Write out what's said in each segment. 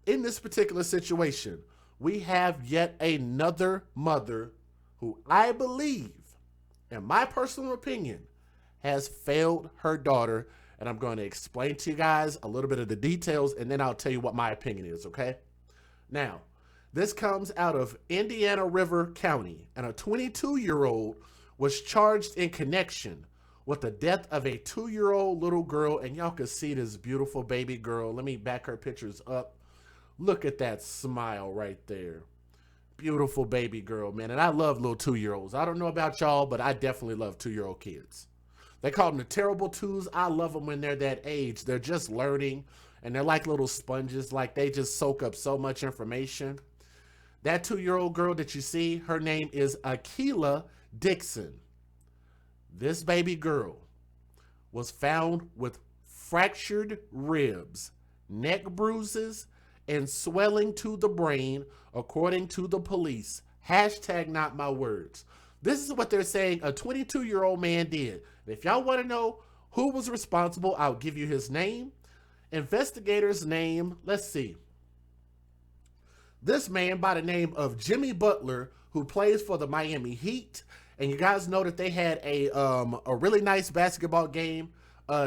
in this particular situation, we have yet another mother who I believe, in my personal opinion, has failed her daughter. And I'm going to explain to you guys a little bit of the details, and then I'll tell you what my opinion is, okay? Now, this comes out of Indiana River County, and a 22-year-old was charged in connection with the death of a 2-year-old little girl. And y'all can see this beautiful baby girl. Let me back her pictures up. Look at that smile right there. Beautiful baby girl, man. And I love little 2-year-olds. I don't know about y'all, but I definitely love 2-year-old kids. They call them the terrible twos. I love them when they're that age. They're just learning, and they're like little sponges. Like, they just soak up so much information. That 2-year-old girl that you see, her name is Akila Dixon. This baby girl was found with fractured ribs, neck bruises, and swelling to the brain, according to the police. Hashtag not my words. This is what they're saying a 22-year-old man did. If y'all want to know who was responsible, I'll give you his name. Investigator's name, let's see. This man by the name of Jimmy Butler, who plays for the Miami Heat. And you guys know that they had a really nice basketball game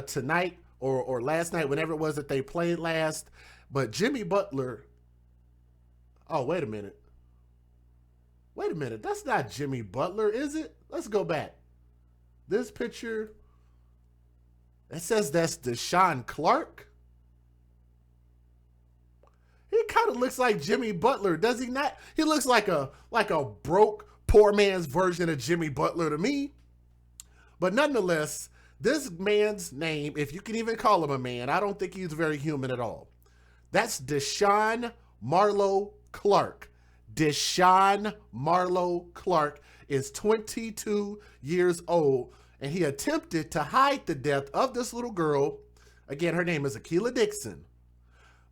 tonight or last night, whenever it was that they played last. But Jimmy Butler, oh, wait a minute. Wait a minute. That's not Jimmy Butler, is it? Let's go back. This picture, it says that's Deshaun Clark. He kind of looks like Jimmy Butler, does he not? He looks like a broke, poor man's version of Jimmy Butler to me. But nonetheless, this man's name, if you can even call him a man, I don't think he's very human at all. That's Deshaun Marlowe Clark. Deshaun Marlowe Clark is 22 years old, and he attempted to hide the death of this little girl. Again, her name is Akila Dixon,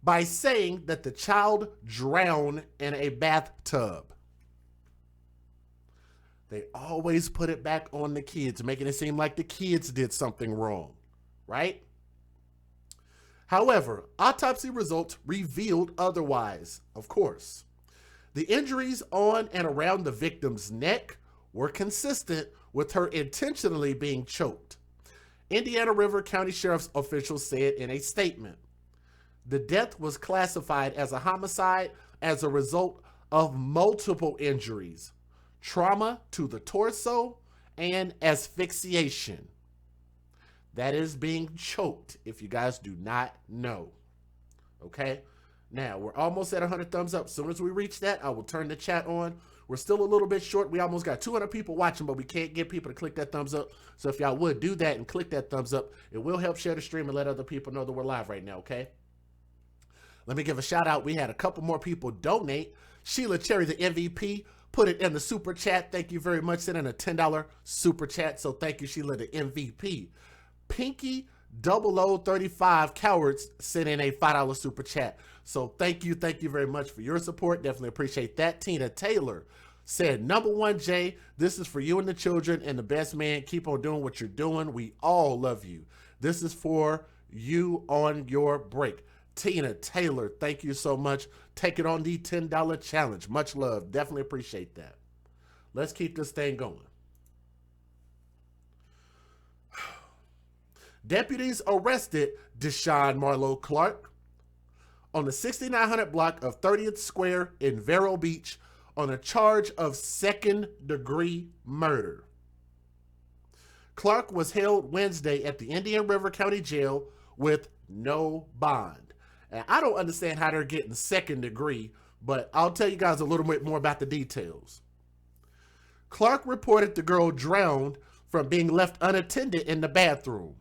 by saying that the child drowned in a bathtub. They always put it back on the kids, making it seem like the kids did something wrong, right? However, autopsy results revealed otherwise, of course. The injuries on and around the victim's neck were consistent with her intentionally being choked. Indiana River County Sheriff's officials said in a statement, the death was classified as a homicide as a result of multiple injuries, trauma to the torso, and asphyxiation. That is being choked, if you guys do not know. Okay? Now, we're almost at 100 thumbs up. As soon as we reach that, I will turn the chat on. We're still a little bit short. We almost got 200 people watching, but we can't get people to click that thumbs up. So if y'all would do that and click that thumbs up, it will help share the stream and let other people know that we're live right now, okay? Let me give a shout out. We had a couple more people donate. Sheila Cherry, the MVP, put it in the super chat. Thank you very much. Sent in a $10 super chat. So thank you, Sheila, the MVP. Pinky 0035 Cowards sent in a $5 super chat. So thank you very much for your support. Definitely appreciate that. Tina Taylor said, #1, Jay, this is for you and the children and the best man. Keep on doing what you're doing. We all love you. This is for you on your break. Tina Taylor, thank you so much. Take it on the $10 challenge. Much love. Definitely appreciate that. Let's keep this thing going. Deputies arrested Deshaun Marlowe Clark on the 6900 block of 30th Square in Vero Beach on a charge of second-degree murder. Clark was held Wednesday at the Indian River County Jail with no bond. And I don't understand how they're getting second degree, but I'll tell you guys a little bit more about the details. Clark reported the girl drowned from being left unattended in the bathroom.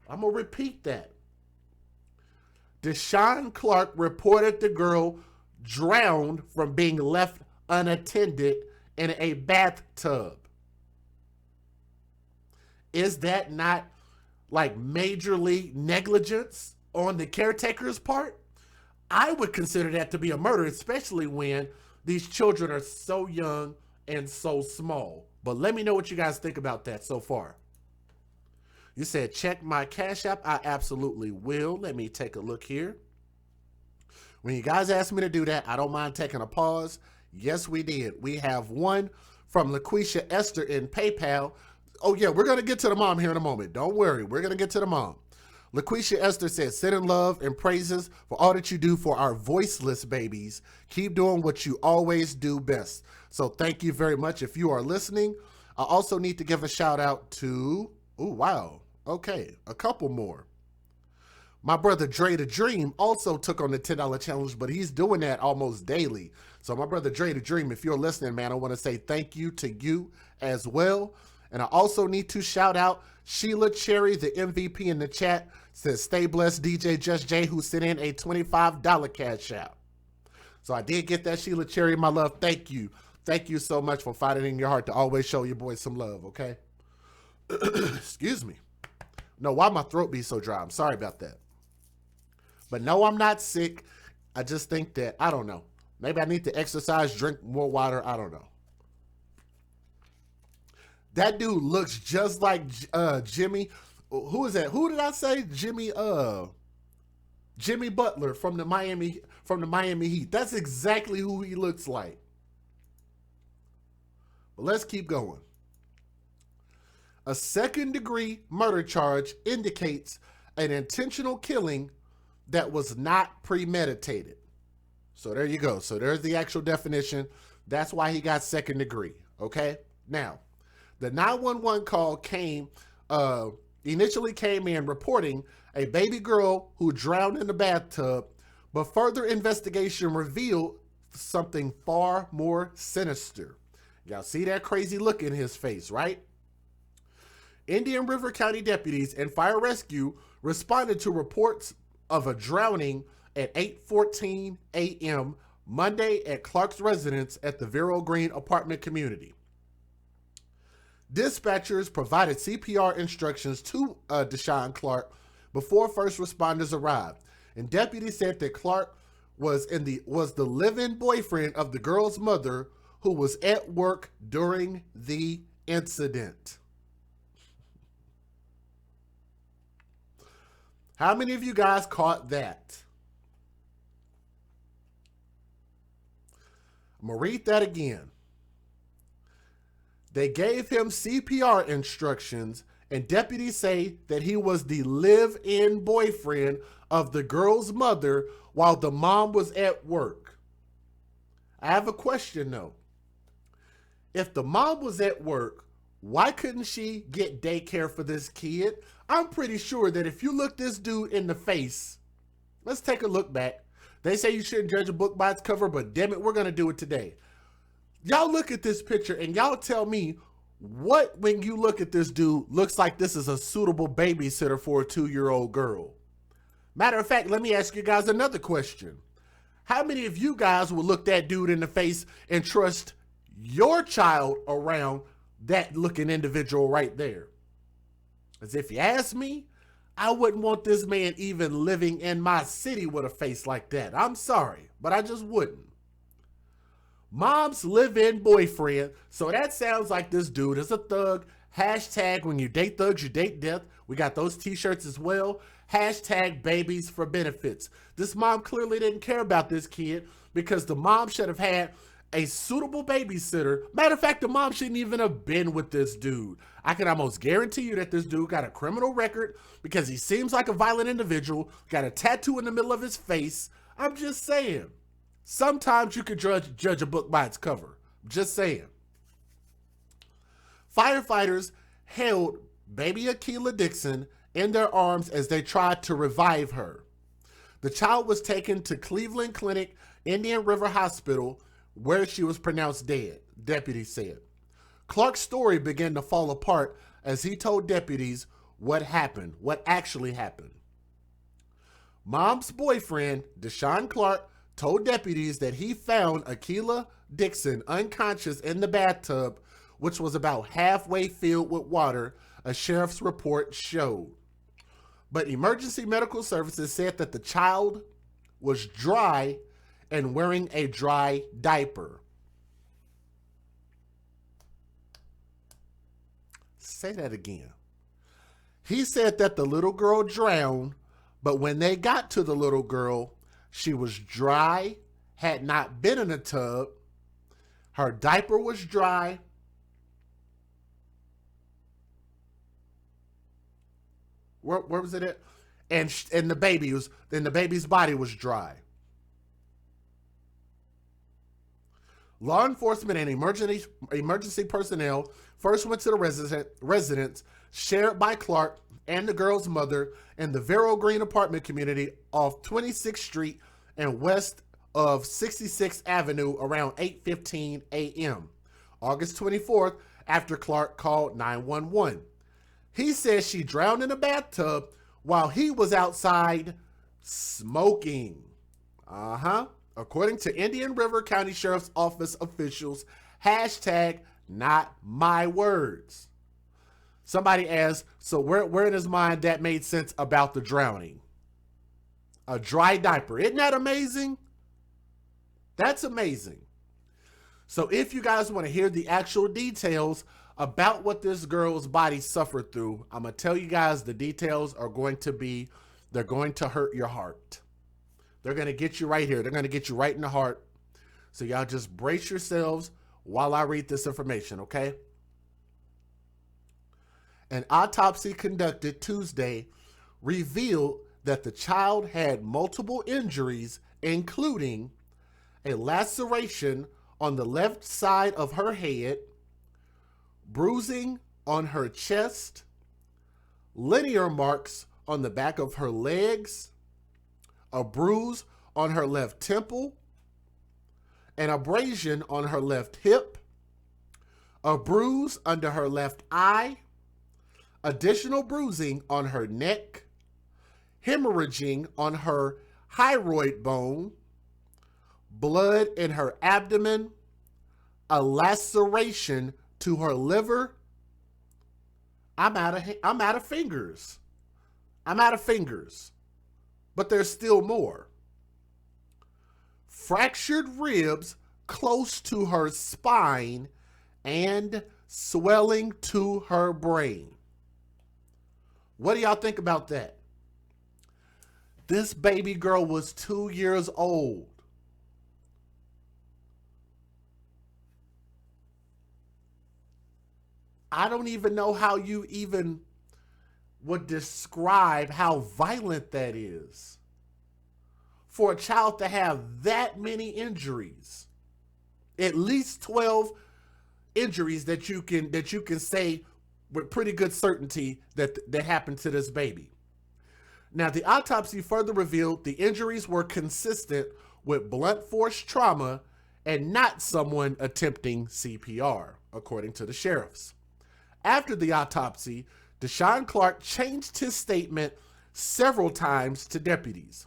I'm going to repeat that. Deshaun Clark reported the girl drowned from being left unattended in a bathtub. Is that not like majorly negligence on the caretaker's part? I would consider that to be a murder, especially when these children are so young and so small. But let me know what you guys think about that so far. You said check my Cash App. I absolutely will. Let me take a look here. When you guys asked me to do that, I don't mind taking a pause. Yes, we did. We have one from LaQuisha Esther in PayPal. Oh, yeah, we're going to get to the mom here in a moment. Don't worry. We're going to get to the mom. LaQuisha Esther says, sending love and praises for all that you do for our voiceless babies. Keep doing what you always do best. So thank you very much. If you are listening, I also need to give a shout out to, oh, wow. Okay, a couple more. My brother Dre the Dream also took on the $10 challenge, but he's doing that almost daily. So my brother Dre the Dream, if you're listening, man, I want to say thank you to you as well. And I also need to shout out Sheila Cherry, the MVP in the chat, says, stay blessed, DJ Just J, who sent in a $25 cash out. So I did get that, Sheila Cherry, my love. Thank you. Thank you so much for finding in your heart to always show your boys some love, okay? Excuse me. No, why my throat be so dry? I'm sorry about that. But no, I'm not sick. I just think that, I don't know. Maybe I need to exercise, drink more water. I don't know. That dude looks just like Jimmy. Who is that? Who did I say? Jimmy Butler from the Miami Heat. That's exactly who he looks like. But let's keep going. A second-degree murder charge indicates an intentional killing that was not premeditated. So there you go. So there's the actual definition. That's why he got second degree. Okay. Now, the 911 call initially came in reporting a baby girl who drowned in the bathtub, but further investigation revealed something far more sinister. Y'all see that crazy look in his face, right? Indian River County deputies and fire rescue responded to reports of a drowning at 8:14 a.m. Monday at Clark's residence at the Vero Green apartment community. Dispatchers provided CPR instructions to Deshaun Clark before first responders arrived, and deputies said that Clark was the live-in boyfriend of the girl's mother, who was at work during the incident. How many of you guys caught that? I'm going to read that again. They gave him CPR instructions, and deputies say that he was the live-in boyfriend of the girl's mother while the mom was at work. I have a question though. If the mom was at work, why couldn't she get daycare for this kid? I'm pretty sure that if you look this dude in the face, let's take a look back. They say you shouldn't judge a book by its cover, but damn it, we're going to do it today. Y'all look at this picture and y'all tell me what, when you look at this dude, looks like this is a suitable babysitter for a 2-year-old girl. Matter of fact, let me ask you guys another question. How many of you guys will look that dude in the face and trust your child around that looking individual right there? As if you ask me, I wouldn't want this man even living in my city with a face like that. I'm sorry, but I just wouldn't. Mom's live-in boyfriend. So that sounds like this dude is a thug. Hashtag when you date thugs, you date death. We got those t-shirts as well. Hashtag babies for benefits. This mom clearly didn't care about this kid because the mom should have had a suitable babysitter. Matter of fact, the mom shouldn't even have been with this dude. I can almost guarantee you that this dude got a criminal record because he seems like a violent individual, got a tattoo in the middle of his face. I'm just saying. Sometimes you can judge a book by its cover. Just saying. Firefighters held baby Akilah Dixon in their arms as they tried to revive her. The child was taken to Cleveland Clinic, Indian River Hospital, where she was pronounced dead, deputies said. Clark's story began to fall apart as he told deputies what happened, what actually happened. Mom's boyfriend, Deshaun Clark, told deputies that he found Akilah Dixon unconscious in the bathtub, which was about halfway filled with water, a sheriff's report showed. But emergency medical services said that the child was dry and wearing a dry diaper. Say that again. He said that the little girl drowned, but when they got to the little girl, She was dry, had not been in a tub. Her diaper was dry. Where was it at? And the baby's body was dry. Law enforcement and emergency personnel first went to the residence shared by Clark and the girl's mother in the Vero Green apartment community off 26th Street and west of 66th Avenue around 8:15 a.m. August 24th, after Clark called 911. He says she drowned in a bathtub while he was outside smoking. According to Indian River County Sheriff's Office officials, hashtag not my words. Somebody asked, so where in his mind that made sense about the drowning? A dry diaper. Isn't that amazing? That's amazing. So if you guys want to hear the actual details about what this girl's body suffered through, I'm going to tell you guys the details are going to hurt your heart. They're going to get you right here. They're going to get you right in the heart. So y'all just brace yourselves while I read this information, okay? An autopsy conducted Tuesday revealed that the child had multiple injuries, including a laceration on the left side of her head, bruising on her chest, linear marks on the back of her legs, a bruise on her left temple, an abrasion on her left hip, a bruise under her left eye, additional bruising on her neck, hemorrhaging on her hyoid bone, blood in her abdomen, a laceration to her liver. I'm out of fingers. But there's still more. Fractured ribs close to her spine and swelling to her brain. What do y'all think about that? This baby girl was 2 years old. I don't even know how you even would describe how violent that is. For a child to have that many injuries, at least 12 injuries that you can say with pretty good certainty that happened to this baby. Now, the autopsy further revealed the injuries were consistent with blunt force trauma and not someone attempting CPR, according to the sheriffs. After the autopsy, Deshaun Clark changed his statement several times to deputies.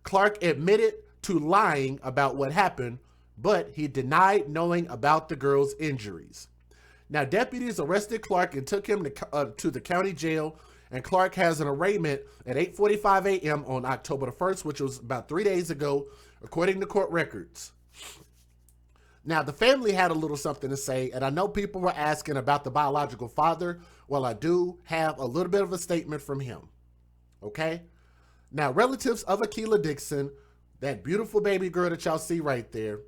Clark admitted to lying about what happened, but he denied knowing about the girl's injuries. Now, deputies arrested Clark and took him to the county jail, and Clark has an arraignment at 8:45 a.m. on October the 1st, which was about 3 days ago, according to court records. Now, the family had a little something to say, and I know people were asking about the biological father. Well, I do have a little bit of a statement from him, okay? Now, relatives of Akilah Dixon, that beautiful baby girl that y'all see right there,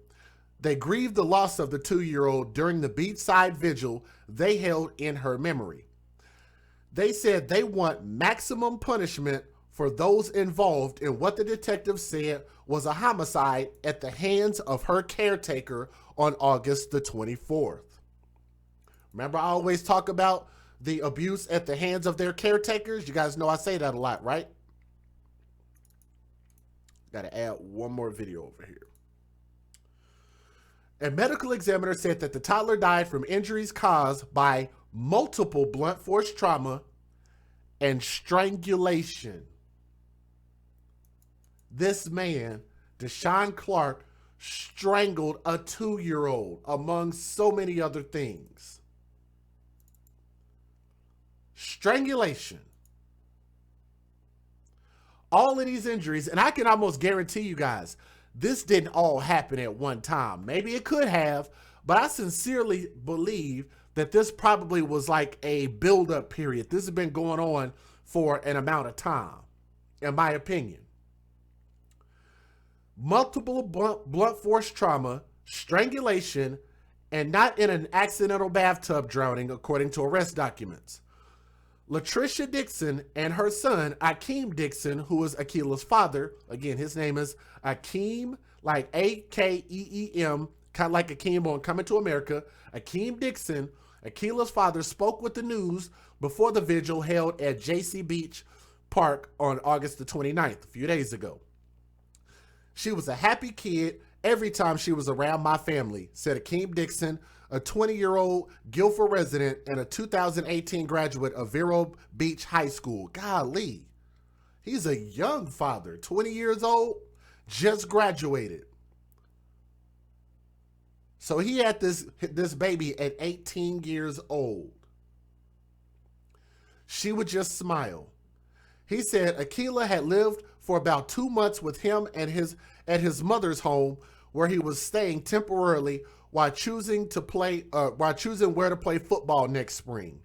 they grieved the loss of the 2-year-old during the beachside vigil they held in her memory. They said they want maximum punishment for those involved in what the detective said was a homicide at the hands of her caretaker on August the 24th. Remember, I always talk about the abuse at the hands of their caretakers? You guys know I say that a lot, right? Got to add one more video over here. A medical examiner said that the toddler died from injuries caused by multiple blunt force trauma and strangulation. This man, Deshaun Clark, strangled a 2-year-old, among so many other things. Strangulation. All of these injuries, and I can almost guarantee you guys, this didn't all happen at one time. Maybe it could have, but I sincerely believe that this probably was like a build-up period. This has been going on for an amount of time, in my opinion. multiple blunt force trauma, strangulation, and not in an accidental bathtub drowning, according to arrest documents. Latricia Dixon and her son, Akeem Dixon, who was Akila's father, again, his name is Akeem, like A-K-E-E-M, kind of like Akeem on Coming to America. Akeem Dixon, Akila's father, spoke with the news before the vigil held at J.C. Beach Park on August the 29th, a few days ago. She was a happy kid every time she was around my family, said Akeem Dixon, a 20-year-old Guilford resident and a 2018 graduate of Vero Beach High School. Golly, he's a young father, 20 years old, just graduated. So he had this baby at 18 years old. She would just smile. He said Akila had lived for about 2 months with him and at his mother's home, where he was staying temporarily while choosing where to play football next spring.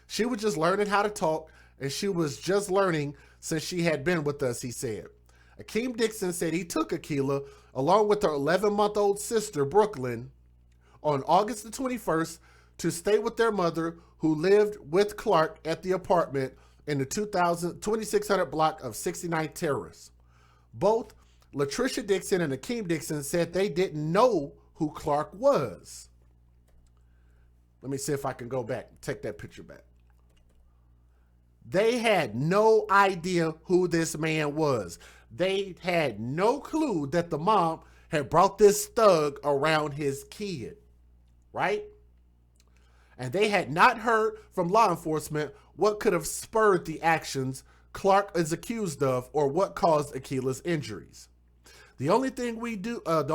She was just learning how to talk, and she was just learning since she had been with us, he said. Akeem Dixon said he took Akila, along with her 11-month-old sister, Brooklyn, on August the 21st to stay with their mother, who lived with Clark at the apartment in the 2600 block of 69th Terrace. Both Latricia Dixon and Akeem Dixon said they didn't know who Clark was. Let me see if I can go back, take that picture back. They had no idea who this man was. They had no clue that the mom had brought this thug around his kid, right? And they had not heard from law enforcement what could have spurred the actions Clark is accused of or what caused Akila's injuries. The only thing we do, how am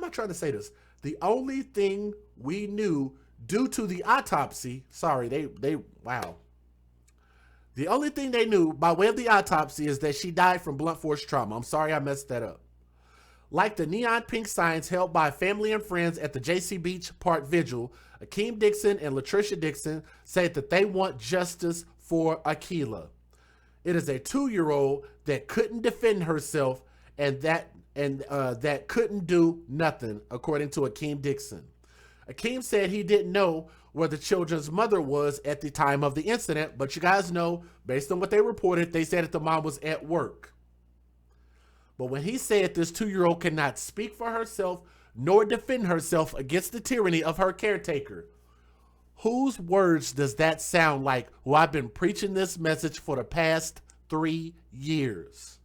I trying to say this? The only thing we knew due to the autopsy, wow. The only thing they knew by way of the autopsy is that she died from blunt force trauma. I'm sorry I messed that up. Like the neon pink signs held by family and friends at the J.C. Beach Park Vigil, Akeem Dixon and Latricia Dixon said that they want justice for Akila. It is a 2-year-old that couldn't defend herself and that couldn't do nothing, according to Akeem Dixon. Akeem said he didn't know where the children's mother was at the time of the incident, but you guys know, based on what they reported, they said that the mom was at work. But when he said this 2-year-old cannot speak for herself nor defend herself against the tyranny of her caretaker, whose words does that sound like? Who I've been preaching this message for the past 3 years.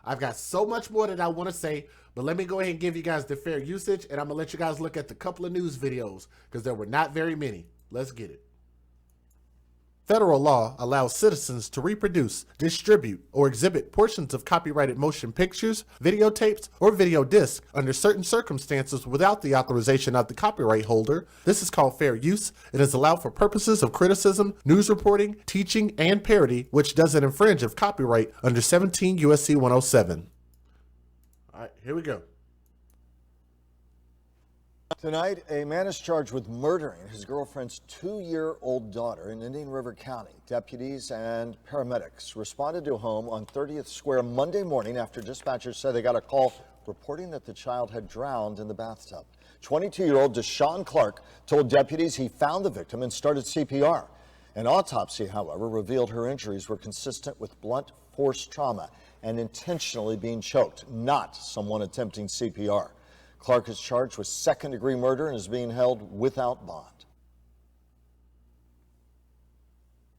I've got so much more that I want to say, but let me go ahead and give you guys the fair usage, and I'm going to let you guys look at the couple of news videos because there were not very many. Let's get it. Federal law allows citizens to reproduce, distribute, or exhibit portions of copyrighted motion pictures, videotapes, or video discs under certain circumstances without the authorization of the copyright holder. This is called fair use. It is allowed for purposes of criticism, news reporting, teaching, and parody, which doesn't infringe of copyright under 17 U.S.C. 107. All right, here we go. Tonight, a man is charged with murdering his girlfriend's 2-year-old daughter in Indian River County. Deputies and paramedics responded to a home on 30th Square Monday morning after dispatchers said they got a call reporting that the child had drowned in the bathtub. 22-year-old Deshaun Clark told deputies he found the victim and started CPR. An autopsy, however, revealed her injuries were consistent with blunt force trauma and intentionally being choked, not someone attempting CPR. Clark is charged with second-degree murder and is being held without bond.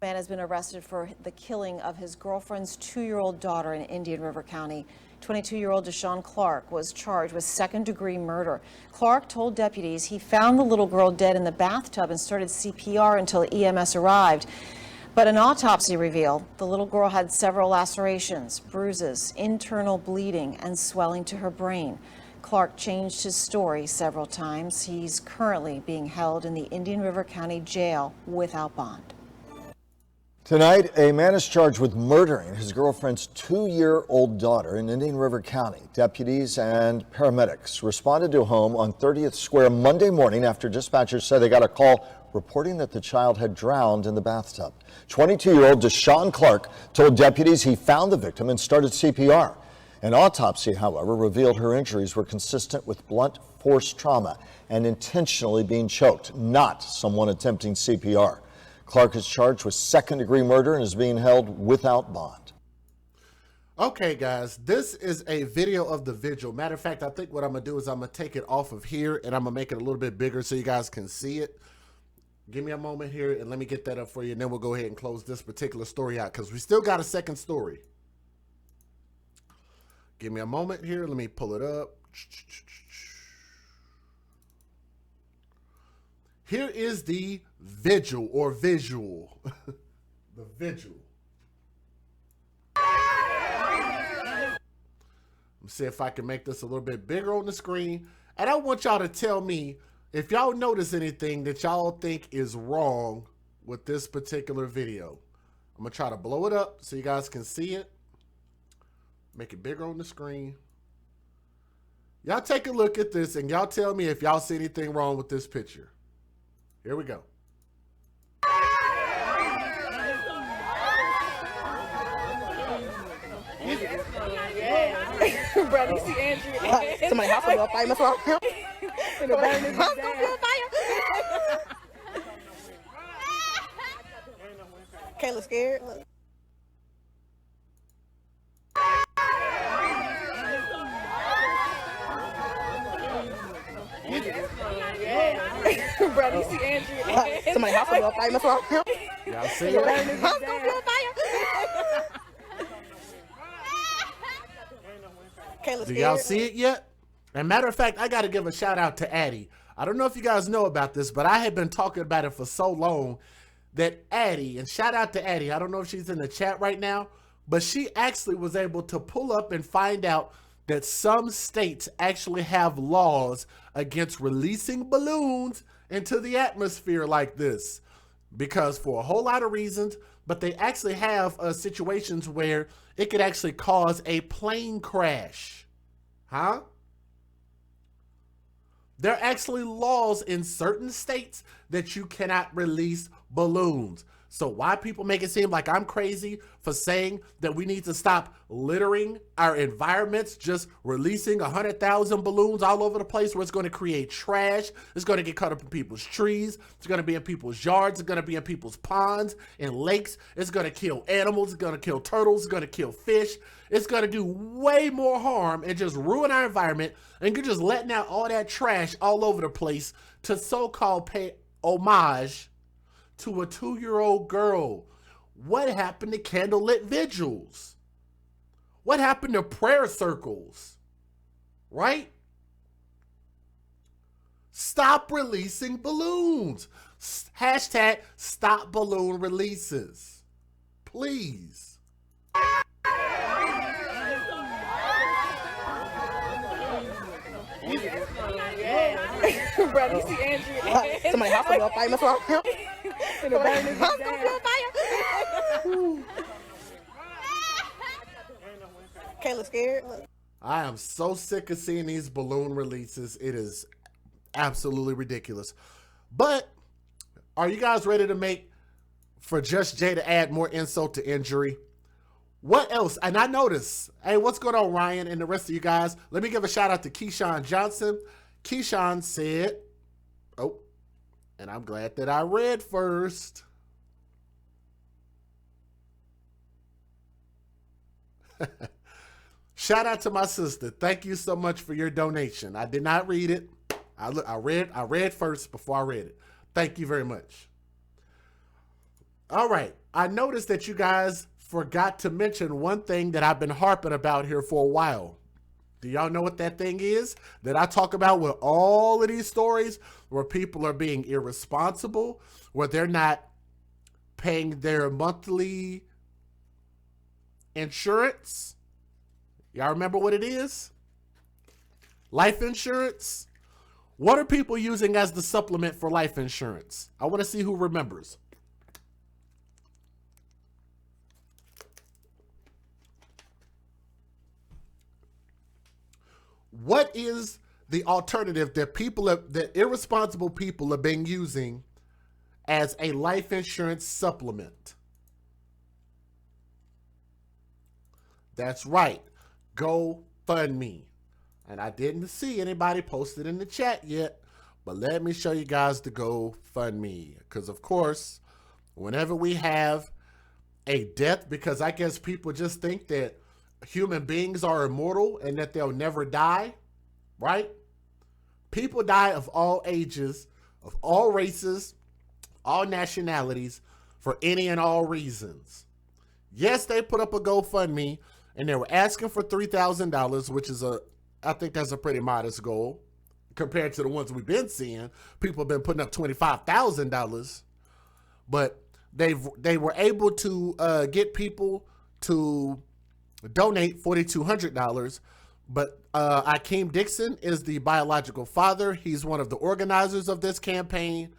A man has been arrested for the killing of his girlfriend's 2-year-old daughter in Indian River County. 22-year-old Deshaun Clark was charged with second-degree murder. Clark told deputies he found the little girl dead in the bathtub and started CPR until EMS arrived. But an autopsy revealed the little girl had several lacerations, bruises, internal bleeding, and swelling to her brain. Clark changed his story several times. He's currently being held in the Indian River County Jail without bond. Tonight, a man is charged with murdering his girlfriend's 2-year-old daughter in Indian River County. Deputies and paramedics responded to a home on 30th Square Monday morning after dispatchers said they got a call reporting that the child had drowned in the bathtub. 22-year-old Deshaun Clark told deputies he found the victim and started CPR. An autopsy, however, revealed her injuries were consistent with blunt force trauma and intentionally being choked, not someone attempting CPR. Clark is charged with second-degree murder and is being held without bond. Okay, guys, this is a video of the vigil. Matter of fact, I think what I'm going to do is I'm going to take it off of here and I'm going to make it a little bit bigger so you guys can see it. Give me a moment here and let me get that up for you, and then we'll go ahead and close this particular story out because we still got a second story. Give me a moment here. Let me pull it up. Here is the vigil or visual. The vigil. Let me see if I can make this a little bit bigger on the screen. And I want y'all to tell me if y'all notice anything that y'all think is wrong with this particular video. I'm going to try to blow it up so you guys can see it. Make it bigger on the screen. Y'all take a look at this and y'all tell me if y'all see anything wrong with this picture. Here we go. Bro, you see Andrew? Somebody house gonna fire my phone. House gonna be on fire. Kayla scared. Look. Bro, you see Andrew? Somebody house gonna fire my phone. Y'all see it? House gonna be on fire. Kayla Do y'all scared. see it yet? And matter of fact, I got to give a shout out to Addie. I don't know if you guys know about this, but I had been talking about it for so long that Addie, and shout out to Addie, I don't know if she's in the chat right now, but she actually was able to pull up and find out that some states actually have laws against releasing balloons into the atmosphere like this. Because for a whole lot of reasons, but they actually have situations where it could actually cause a plane crash. Huh? There are actually laws in certain states that you cannot release balloons. So why people make it seem like I'm crazy for saying that we need to stop littering our environments, just releasing 100,000 balloons all over the place where it's going to create trash. It's going to get caught up in people's trees. It's going to be in people's yards. It's going to be in people's ponds and lakes. It's going to kill animals. It's going to kill turtles. It's going to kill fish. It's going to do way more harm and just ruin our environment. And you're just letting out all that trash all over the place to so-called pay homage to a 2-year-old girl. What happened to candlelit vigils? What happened to prayer circles? Right? Stop releasing balloons. Hashtag stop balloon releases. Please. Bro, you see Andrew? Somebody house gonna fire my phone. House gonna be on fire. Kayla scared. Look. I am so sick of seeing these balloon releases. It is absolutely ridiculous. But are you guys ready to make for Just Jay to add more insult to injury? What else? And I noticed, hey, what's going on, Ryan and the rest of you guys? Let me give a shout out to Keyshawn Johnson. Keyshawn said, oh, and I'm glad that I read first. Shout out to my sister. Thank you so much for your donation. I did not read it. I read first before I read it. Thank you very much. All right. I noticed that you guys forgot to mention one thing that I've been harping about here for a while. Do y'all know what that thing is that I talk about with all of these stories where people are being irresponsible, where they're not paying their monthly insurance? Y'all remember what it is? Life insurance? What are people using as the supplement for life insurance? I want to see who remembers. What is the alternative that irresponsible people have been using as a life insurance supplement. That's right, GoFundMe. And I didn't see anybody posted in the chat yet, but let me show you guys the GoFundMe. Because, of course, whenever we have a death, because I guess people just think that human beings are immortal and that they'll never die, right? People die of all ages, of all races, all nationalities, for any and all reasons. Yes, they put up a GoFundMe, and they were asking for $3,000, which is I think that's a pretty modest goal compared to the ones we've been seeing. People have been putting up $25,000, but they were able to get people to donate $4,200. But Akeem Dixon is the biological father. He's one of the organizers of this campaign,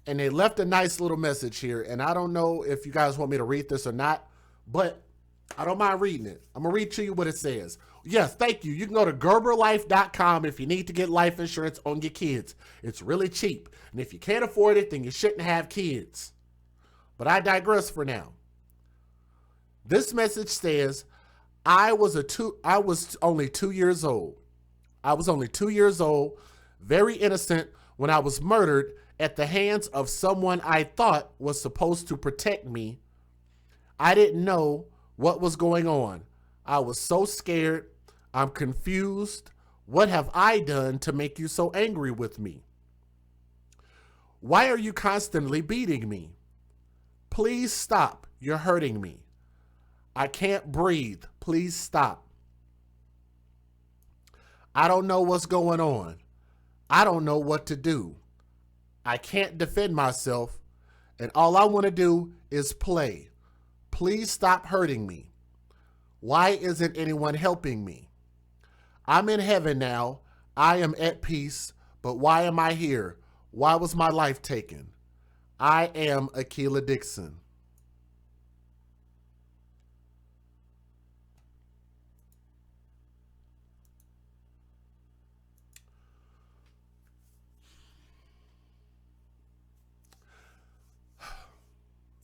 and they left a nice little message here. And I don't know if you guys want me to read this or not, but I don't mind reading it. I'm going to read to you what it says. Yes, thank you. You can go to GerberLife.com if you need to get life insurance on your kids. It's really cheap. And if you can't afford it, then you shouldn't have kids. But I digress for now. This message says, I was only 2 years old. I was only 2 years old, very innocent, when I was murdered at the hands of someone I thought was supposed to protect me. I didn't know what was going on. I was so scared. I'm confused. What have I done to make you so angry with me? Why are you constantly beating me? Please stop. You're hurting me. I can't breathe. Please stop. I don't know what's going on. I don't know what to do. I can't defend myself, and all I want to do is play. Please stop hurting me. Why isn't anyone helping me? I'm in heaven now. I am at peace, but why am I here? Why was my life taken? I am Akilah Dixon.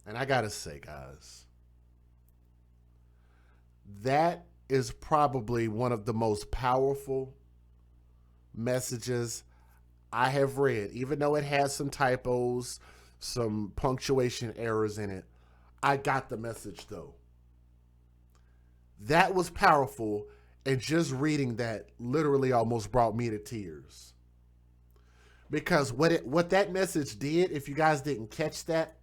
And I gotta say, guys, that is probably one of the most powerful messages I have read. Even though it has some typos, some punctuation errors in it, I got the message though. That was powerful, and just reading that literally almost brought me to tears. Because what that message did, if you guys didn't catch that,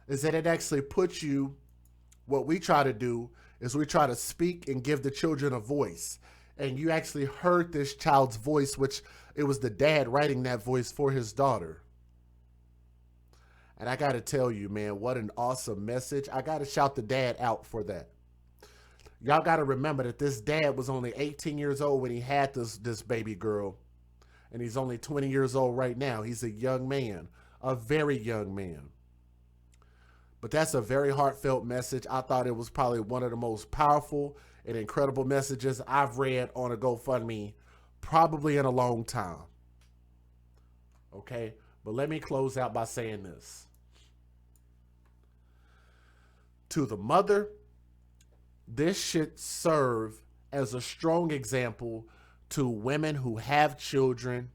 is that it actually puts you, what we try to do is we try to speak and give the children a voice. And you actually heard this child's voice, which it was the dad writing that voice for his daughter. And I got to tell you, man, what an awesome message. I got to shout the dad out for that. Y'all got to remember that this dad was only 18 years old when he had this baby girl. And he's only 20 years old right now. He's a young man, a very young man. But that's a very heartfelt message. I thought it was probably one of the most powerful and incredible messages I've read on a GoFundMe probably in a long time. Okay, but let me close out by saying this. To the mother, this should serve as a strong example to women who have children,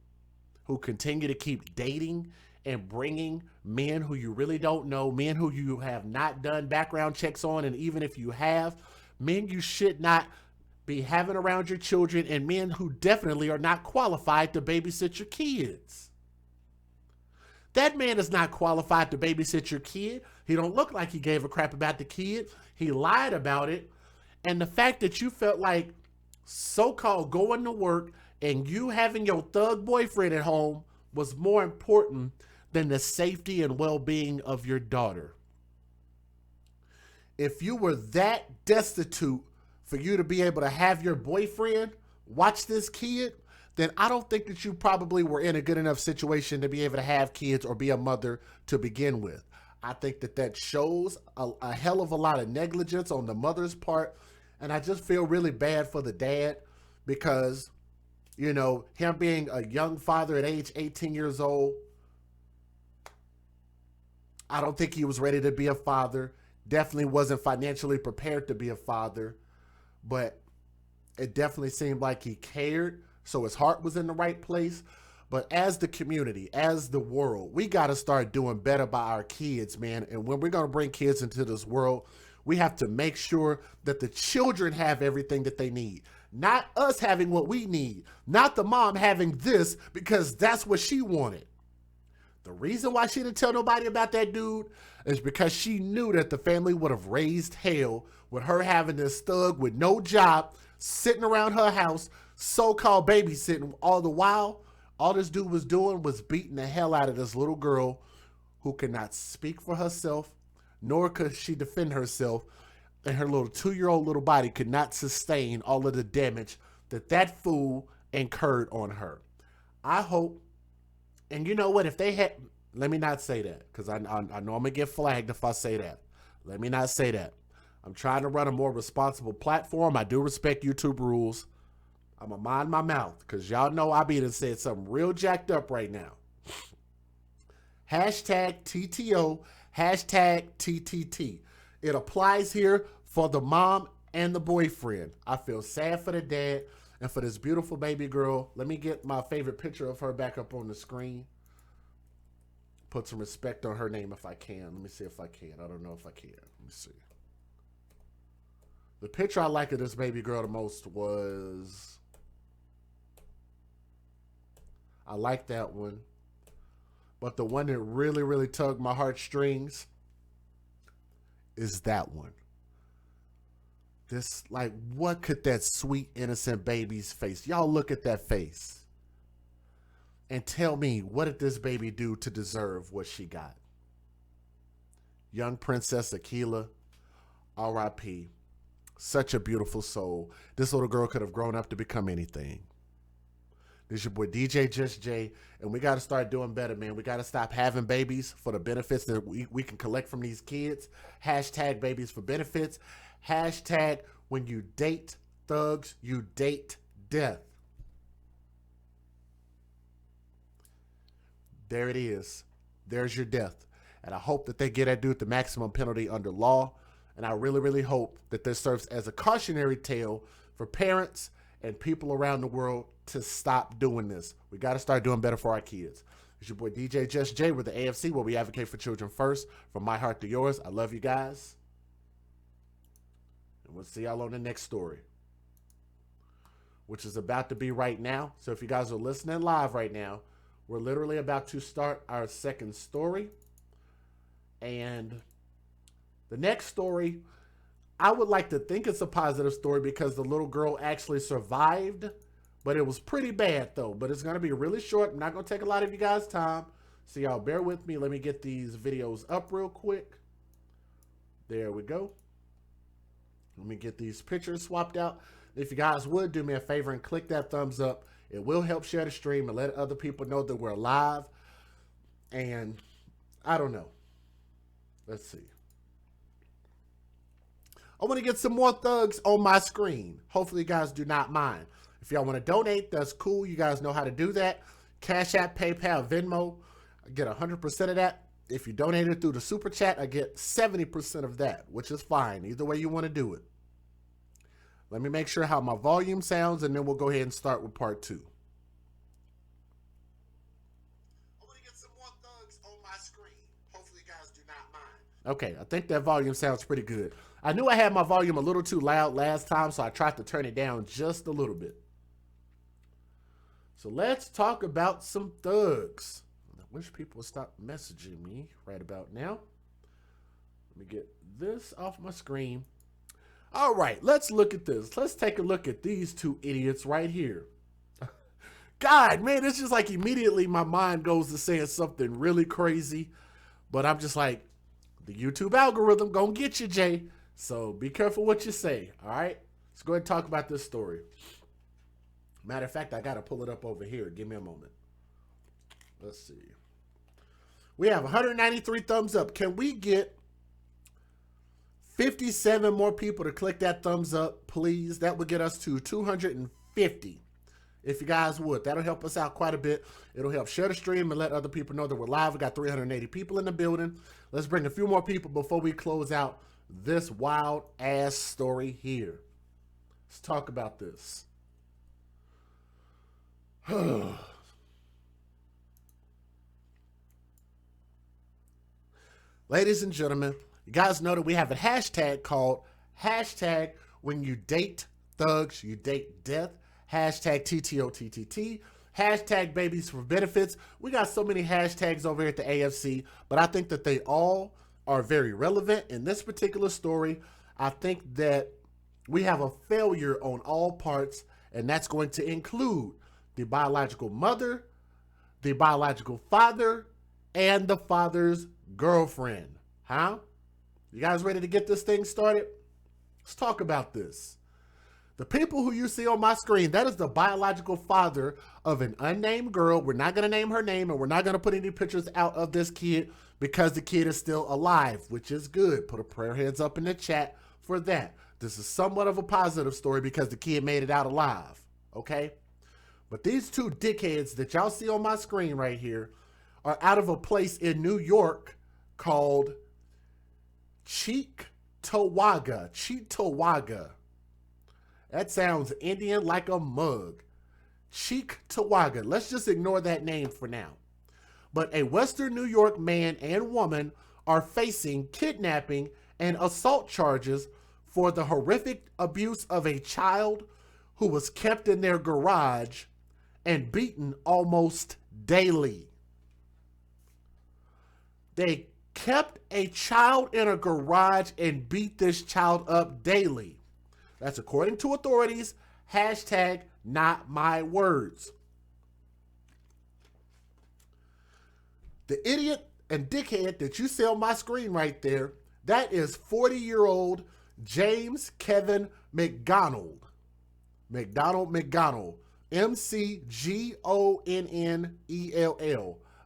who continue to keep dating and bringing men who you really don't know, men who you have not done background checks on, and even if you have, men you should not be having around your children, and men who definitely are not qualified to babysit your kids. That man is not qualified to babysit your kid. He don't look like he gave a crap about the kid. He lied about it. And the fact that you felt like so-called going to work and you having your thug boyfriend at home was more important than the safety and well-being of your daughter. If you were that destitute for you to be able to have your boyfriend watch this kid, then I don't think that you probably were in a good enough situation to be able to have kids or be a mother to begin with. I think that that shows a hell of a lot of negligence on the mother's part. And I just feel really bad for the dad because, you know, him being a young father at age 18 years old, I don't think he was ready to be a father. Definitely wasn't financially prepared to be a father. But it definitely seemed like he cared. So his heart was in the right place. But as the community, as the world, we got to start doing better by our kids, man. And when we're going to bring kids into this world, we have to make sure that the children have everything that they need. Not us having what we need. Not the mom having this because that's what she wanted. The reason why she didn't tell nobody about that dude is because she knew that the family would have raised hell with her having this thug with no job, sitting around her house, so-called babysitting. All the while, all this dude was doing was beating the hell out of this little girl who could not speak for herself, nor could she defend herself, and her little 2-year-old little body could not sustain all of the damage that that fool incurred on her. I hope, and you know what, if they had, let me not say that, because I know I'm going to get flagged if I say that. Let me not say that. I'm trying to run a more responsible platform. I do respect YouTube rules. I'm going to mind my mouth, because y'all know I be done said something real jacked up right now. Hashtag TTO, hashtag TTT. It applies here for the mom and the boyfriend. I feel sad for the dad and for this beautiful baby girl. Let me get my favorite picture of her back up on the screen. Put some respect on her name if I can. Let me see if I can. I don't know if I can. Let me see. The picture I like of this baby girl the most was... I like that one. But the one that really, really tugged my heartstrings is that one. This, like, what could that sweet, innocent baby's face? Y'all look at that face. And tell me, what did this baby do to deserve what she got? Young Princess Akilah, R.I.P. Such a beautiful soul. This little girl could have grown up to become anything. This is your boy DJ Just Jay, and we got to start doing better, man. We got to stop having babies for the benefits that we can collect from these kids. Hashtag babies for benefits. Hashtag when you date thugs, you date death. There it is. There's your death. And I hope that they get that dude the maximum penalty under law. And I really, really hope that this serves as a cautionary tale for parents and people around the world to stop doing this. We got to start doing better for our kids. It's your boy DJ Just Jay with the AFC, where we advocate for children first. From my heart to yours, I love you guys. And we'll see y'all on the next story, which is about to be right now. So if you guys are listening live right now, we're literally about to start our second story. And the next story, I would like to think it's a positive story because the little girl actually survived, but it was pretty bad though. But it's going to be really short. I'm not going to take a lot of you guys' time. So y'all bear with me. Let me get these videos up real quick. There we go. Let me get these pictures swapped out. If you guys would do me a favor and click that thumbs up, it will help share the stream and let other people know that we're live. And I don't know. Let's see. I want to get some more thugs on my screen. Hopefully you guys do not mind. If y'all want to donate, that's cool. You guys know how to do that. Cash App, PayPal, Venmo. I get 100% of that. If you donate it through the Super Chat, I get 70% of that, which is fine. Either way you want to do it. Let me make sure how my volume sounds, and then we'll go ahead and start with part 2. I want to get some more thugs on my screen. Hopefully you guys do not mind. Okay, I think that volume sounds pretty good. I knew I had my volume a little too loud last time, so I tried to turn it down just a little bit. So let's talk about some thugs. I wish people would stop messaging me right about now. Let me get this off my screen. All right, let's look at this. Let's take a look at these two idiots right here. God, man, it's just like immediately my mind goes to saying something really crazy. But I'm just like, the YouTube algorithm gonna get you, Jay. So be careful what you say, all right? Let's go ahead and talk about this story. Matter of fact, I got to pull it up over here. Give me a moment. Let's see. We have 193 thumbs up. Can we get 57 more people to click that thumbs up, please? That would get us to 250. if you guys would. That'll help us out quite a bit. It'll help share the stream and let other people know that we're live. We got 380 people in the building. Let's bring a few more people before we close out this wild ass story here. Let's talk about this. Ladies and gentlemen, you guys know that we have a hashtag called hashtag when you date thugs, you date death. Hashtag TTOTTT. Hashtag babies for benefits. We got so many hashtags over here at the AFC, but I think that they all are very relevant. In this particular story, I think that we have a failure on all parts, and that's going to include the biological mother, the biological father, and the father's girlfriend. Huh? You guys ready to get this thing started? Let's talk about this. The people who you see on my screen, that is the biological father of an unnamed girl. We're not going to name her name, and we're not going to put any pictures out of this kid because the kid is still alive, which is good. Put a prayer hands up in the chat for that. This is somewhat of a positive story because the kid made it out alive, okay? But these two dickheads that y'all see on my screen right here are out of a place in New York called Cheektowaga. Cheektowaga. That sounds Indian like a mug. Cheektowaga. Let's just ignore that name for now. But a Western New York man and woman are facing kidnapping and assault charges for the horrific abuse of a child who was kept in their garage and beaten almost daily. They kept a child in a garage and beat this child up daily. That's according to authorities. Hashtag not my words. The idiot and dickhead that you see on my screen right there, that is 40-year-old James Kevin McDonald. McDonald. McGonnell.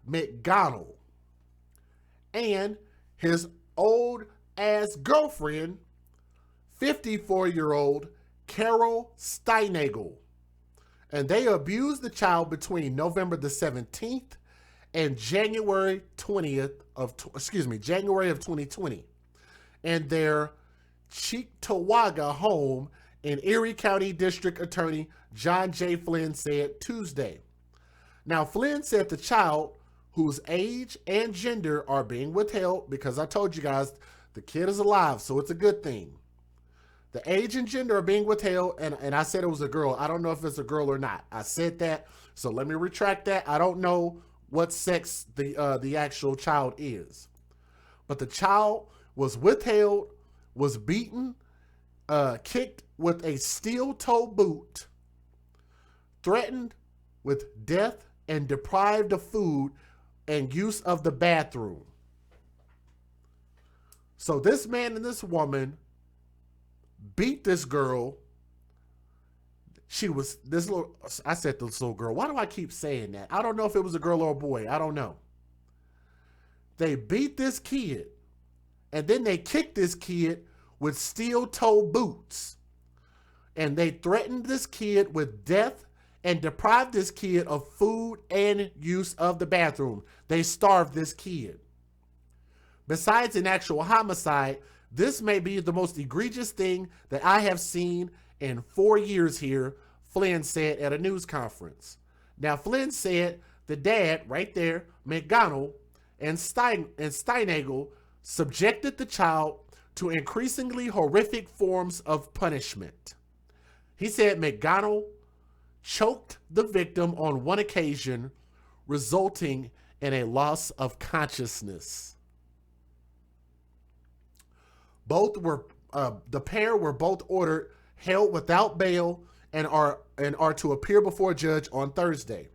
McDonald. And his old ass girlfriend, 54-year-old Carol Steinagel. And they abused the child between November the 17th and January of 2020 in their Cheektowaga home in Erie County District Attorney John J. Flynn said Tuesday. Now, Flynn said the child, whose age and gender are being withheld, because I told you guys the kid is alive, so it's a good thing. The age and gender are being withheld, and I said it was a girl. I don't know if it's a girl or not. I said that, so let me retract that. I don't know what sex the actual child is. But the child was withheld, was beaten, kicked with a steel-toe boot, threatened with death, and deprived of food and use of the bathroom. So this man and this woman beat this girl. I said this little girl. Why do I keep saying that? I don't know if it was a girl or a boy. I don't know. They beat this kid, and then they kicked this kid with steel-toe boots. And they threatened this kid with death and deprived this kid of food and use of the bathroom. They starved this kid. Besides an actual homicide, this may be the most egregious thing that I have seen in 4 years here, Flynn said at a news conference. Now, Flynn said the dad right there, McGonnell and Steinagel, subjected the child to increasingly horrific forms of punishment. He said McGonnell choked the victim on one occasion, resulting in a loss of consciousness. The pair were both ordered held without bail and are to appear before a judge on Thursday.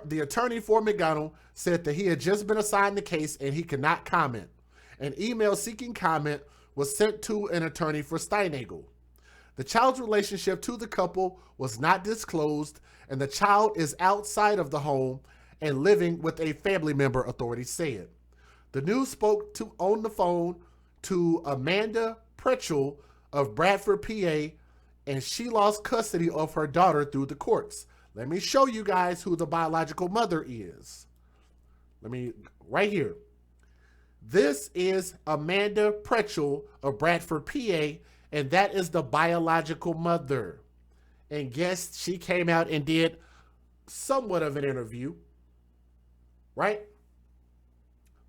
The attorney for McGonnell said that he had just been assigned the case and he could not comment. An email seeking comment was sent to an attorney for Steinagel. The child's relationship to the couple was not disclosed, and the child is outside of the home and living with a family member, authorities said. The news spoke on the phone to Amanda Pretchell of Bradford, PA, and she lost custody of her daughter through the courts. Let me show you guys who the biological mother is. Right here. This is Amanda Pretchell of Bradford, PA, and that is the biological mother. And guess she came out and did somewhat of an interview, right?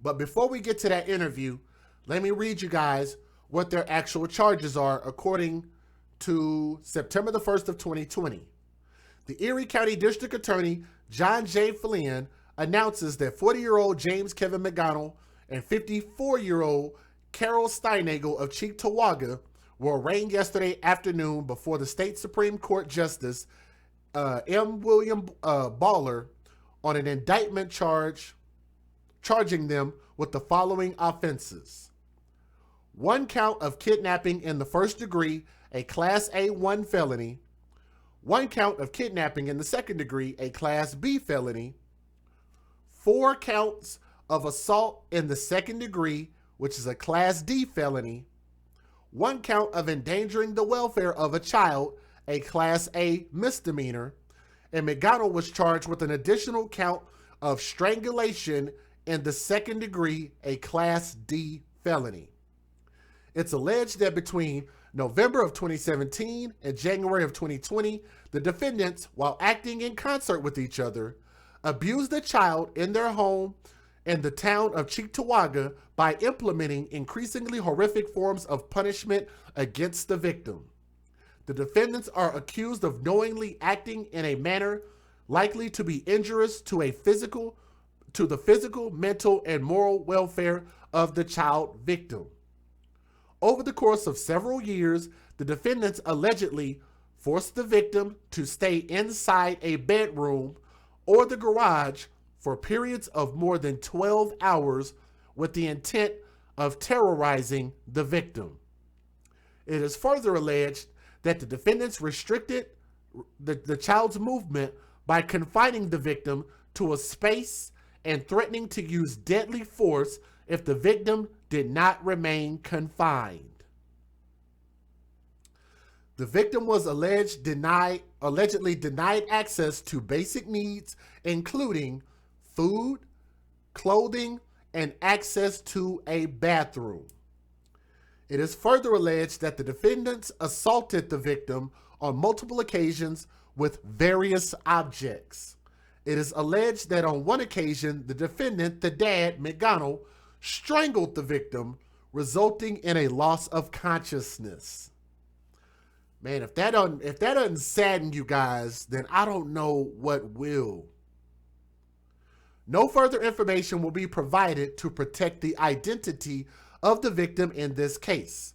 But before we get to that interview, let me read you guys what their actual charges are according to September the 1st of 2020. The Erie County District Attorney John J. Flynn announces that 40-year-old James Kevin McDonald and 54-year-old Carol Steinagel of Cheektowaga were arraigned yesterday afternoon before the state Supreme Court Justice M. William Baller on an indictment charging them with the following offenses. 1 count of kidnapping in the first degree, a Class A1 felony. 1 count of kidnapping in the second degree, a Class B felony. 4 counts of assault in the second degree, which is a Class D felony. 1 count of endangering the welfare of a child, a Class A misdemeanor. And McDonald was charged with an additional count of strangulation in the second degree, a Class D felony. It's alleged that between November of 2017 and January of 2020, the defendants, while acting in concert with each other, abused a child in their home in the town of Cheektowaga by implementing increasingly horrific forms of punishment against the victim. The defendants are accused of knowingly acting in a manner likely to be injurious to the physical, mental, and moral welfare of the child victim. Over the course of several years, the defendants allegedly forced the victim to stay inside a bedroom or the garage for periods of more than 12 hours with the intent of terrorizing the victim. It is further alleged that the defendants restricted the child's movement by confining the victim to a space and threatening to use deadly force if the victim did not remain confined. The victim was allegedly denied access to basic needs, including food, clothing, and access to a bathroom. It is further alleged that the defendants assaulted the victim on multiple occasions with various objects. It is alleged that on one occasion, the defendant, the dad, McDonald, strangled the victim, resulting in a loss of consciousness. Man, if that doesn't sadden you guys, then I don't know what will. No further information will be provided to protect the identity of the victim in this case.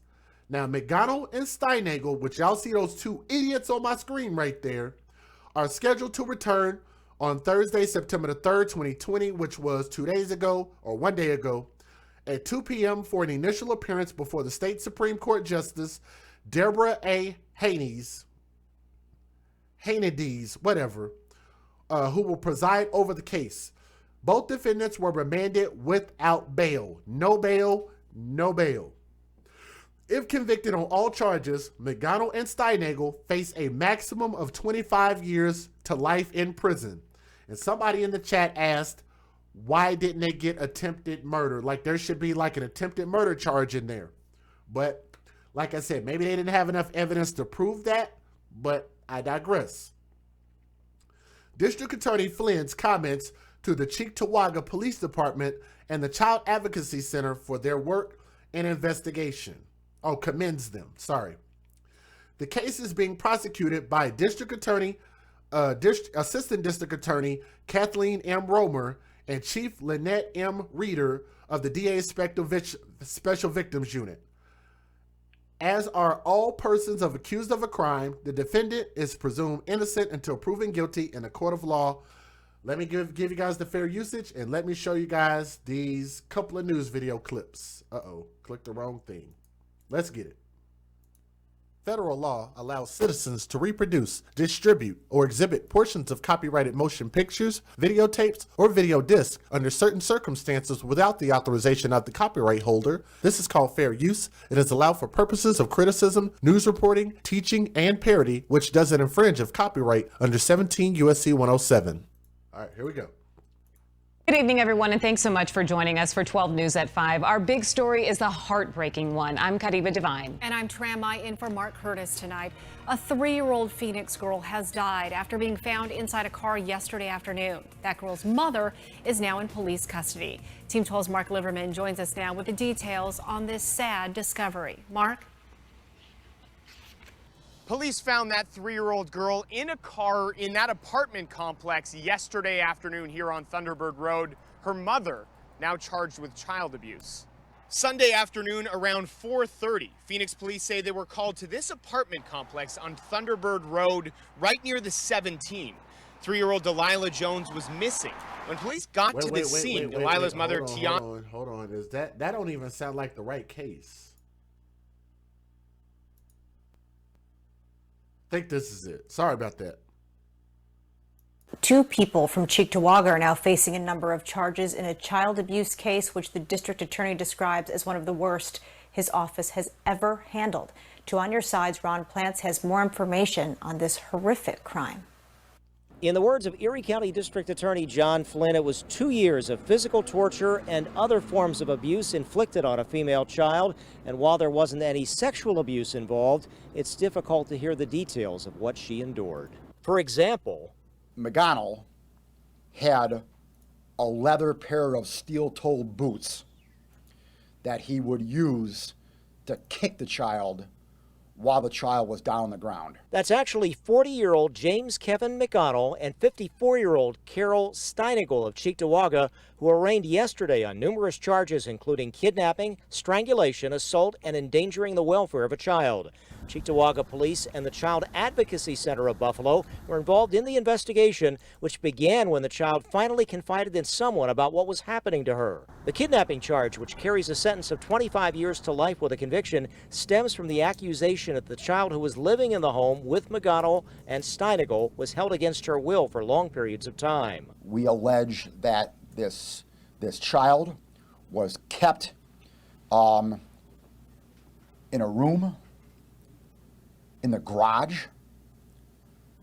Now, McDonald and Steinagel, which y'all see those two idiots on my screen right there, are scheduled to return on Thursday, September the 3rd, 2020, which was 2 days ago or 1 day ago, at 2 p.m. for an initial appearance before the state Supreme Court Justice Deborah A. Haney's, who will preside over the case. Both defendants were remanded without bail. No bail, no bail. If convicted on all charges, McDonald and Steinagel face a maximum of 25 years to life in prison. And somebody in the chat asked, why didn't they get attempted murder? Like there should be like an attempted murder charge in there. But like I said, maybe they didn't have enough evidence to prove that, but I digress. District Attorney Flynn's comments to the Cheektowaga Police Department and the Child Advocacy Center for their work and investigation. Oh, commends them, sorry. The case is being prosecuted by District Attorney, Assistant District Attorney Kathleen M. Romer and Chief Lynette M. Reeder of the DA's Special Victims Unit. As are all persons accused of a crime, the defendant is presumed innocent until proven guilty in a court of law. Let me give you guys the fair usage, and let me show you guys these couple of news video clips. Uh-oh, clicked the wrong thing. Let's get it. Federal law allows citizens to reproduce, distribute, or exhibit portions of copyrighted motion pictures, videotapes, or video discs under certain circumstances without the authorization of the copyright holder. This is called fair use. It is allowed for purposes of criticism, news reporting, teaching, and parody, which doesn't infringe of copyright under 17 U.S.C. 107. All right, here we go. Good evening, everyone, and thanks so much for joining us for 12 News at 5. Our big story is the heartbreaking one. I'm Kadiba Devine. And I'm Tramai in for Mark Curtis tonight. A 3-year-old Phoenix girl has died after being found inside a car yesterday afternoon. That girl's mother is now in police custody. Team 12's Mark Liverman joins us now with the details on this sad discovery. Mark? Police found that 3-year-old girl in a car in that apartment complex yesterday afternoon here on Thunderbird Road. Her mother now charged with child abuse. Sunday afternoon around 4:30, Phoenix police say they were called to this apartment complex on Thunderbird Road right near the 17. 3-year-old Delilah Jones was missing. When police got to the scene, Delilah's mother, Tiana... Hold on. Is that don't even sound like the right case. I think this is it. Sorry about that. 2 people from Cheektowaga are now facing a number of charges in a child abuse case, which the district attorney describes as one of the worst his office has ever handled. To On Your Side's Ron Plants has more information on this horrific crime. In the words of Erie County District Attorney John Flynn, it was 2 years of physical torture and other forms of abuse inflicted on a female child. And while there wasn't any sexual abuse involved, it's difficult to hear the details of what she endured. For example, McGonnell had a leather pair of steel-toed boots that he would use to kick the child while the child was down on the ground. That's actually 40-year-old James Kevin McGonnell and 54-year-old Carol Steinigel of Cheektowaga, who were arraigned yesterday on numerous charges, including kidnapping, strangulation, assault, and endangering the welfare of a child. Cheektowaga Police and the Child Advocacy Center of Buffalo were involved in the investigation, which began when the child finally confided in someone about what was happening to her. The kidnapping charge, which carries a sentence of 25 years to life with a conviction, stems from the accusation that the child who was living in the home with McGonnell and Steinigel was held against her will for long periods of time. We allege that this child was kept in a room in the garage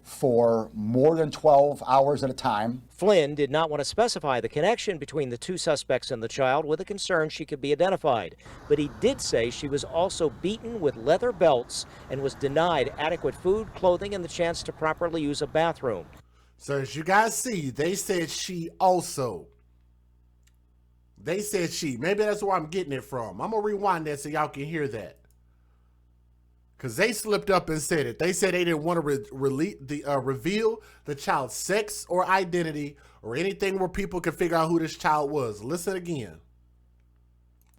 for more than 12 hours at a time. Flynn did not want to specify the connection between the 2 suspects and the child, with a concern she could be identified. But he did say she was also beaten with leather belts and was denied adequate food, clothing, and the chance to properly use a bathroom. So as you guys see, they said she also. They said she. Maybe that's where I'm getting it from. I'm going to rewind that so y'all can hear that. Because they slipped up and said it. They said they didn't want to reveal the child's sex or identity or anything where people could figure out who this child was. Listen again.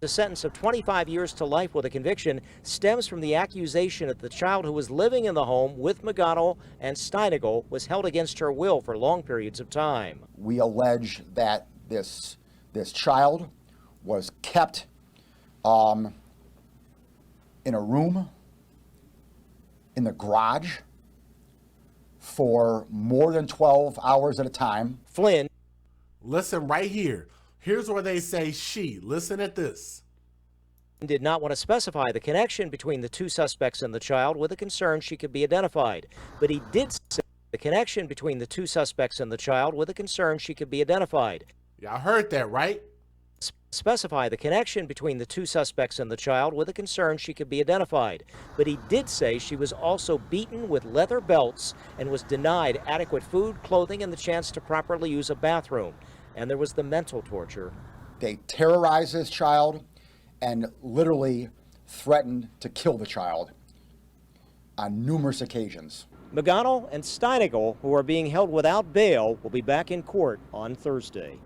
The sentence of 25 years to life with a conviction stems from the accusation that the child who was living in the home with McGonnell and Steinigel was held against her will for long periods of time. We allege that this child was kept in a room in the garage for more than 12 hours at a time. Flynn. Listen right here. Here's where they say she. Listen at this. Did not want to specify the connection between the 2 suspects and the child, with a concern she could be identified. But he did say the connection between the 2 suspects and the child, with a concern she could be identified. Y'all heard that, right? Specify the connection between the 2 suspects and the child, with a concern she could be identified. But he did say she was also beaten with leather belts and was denied adequate food, clothing, and the chance to properly use a bathroom. And there was the mental torture. They terrorized this child and literally threatened to kill the child on numerous occasions. McGonnell and Steinigel, who are being held without bail, will be back in court on Thursday.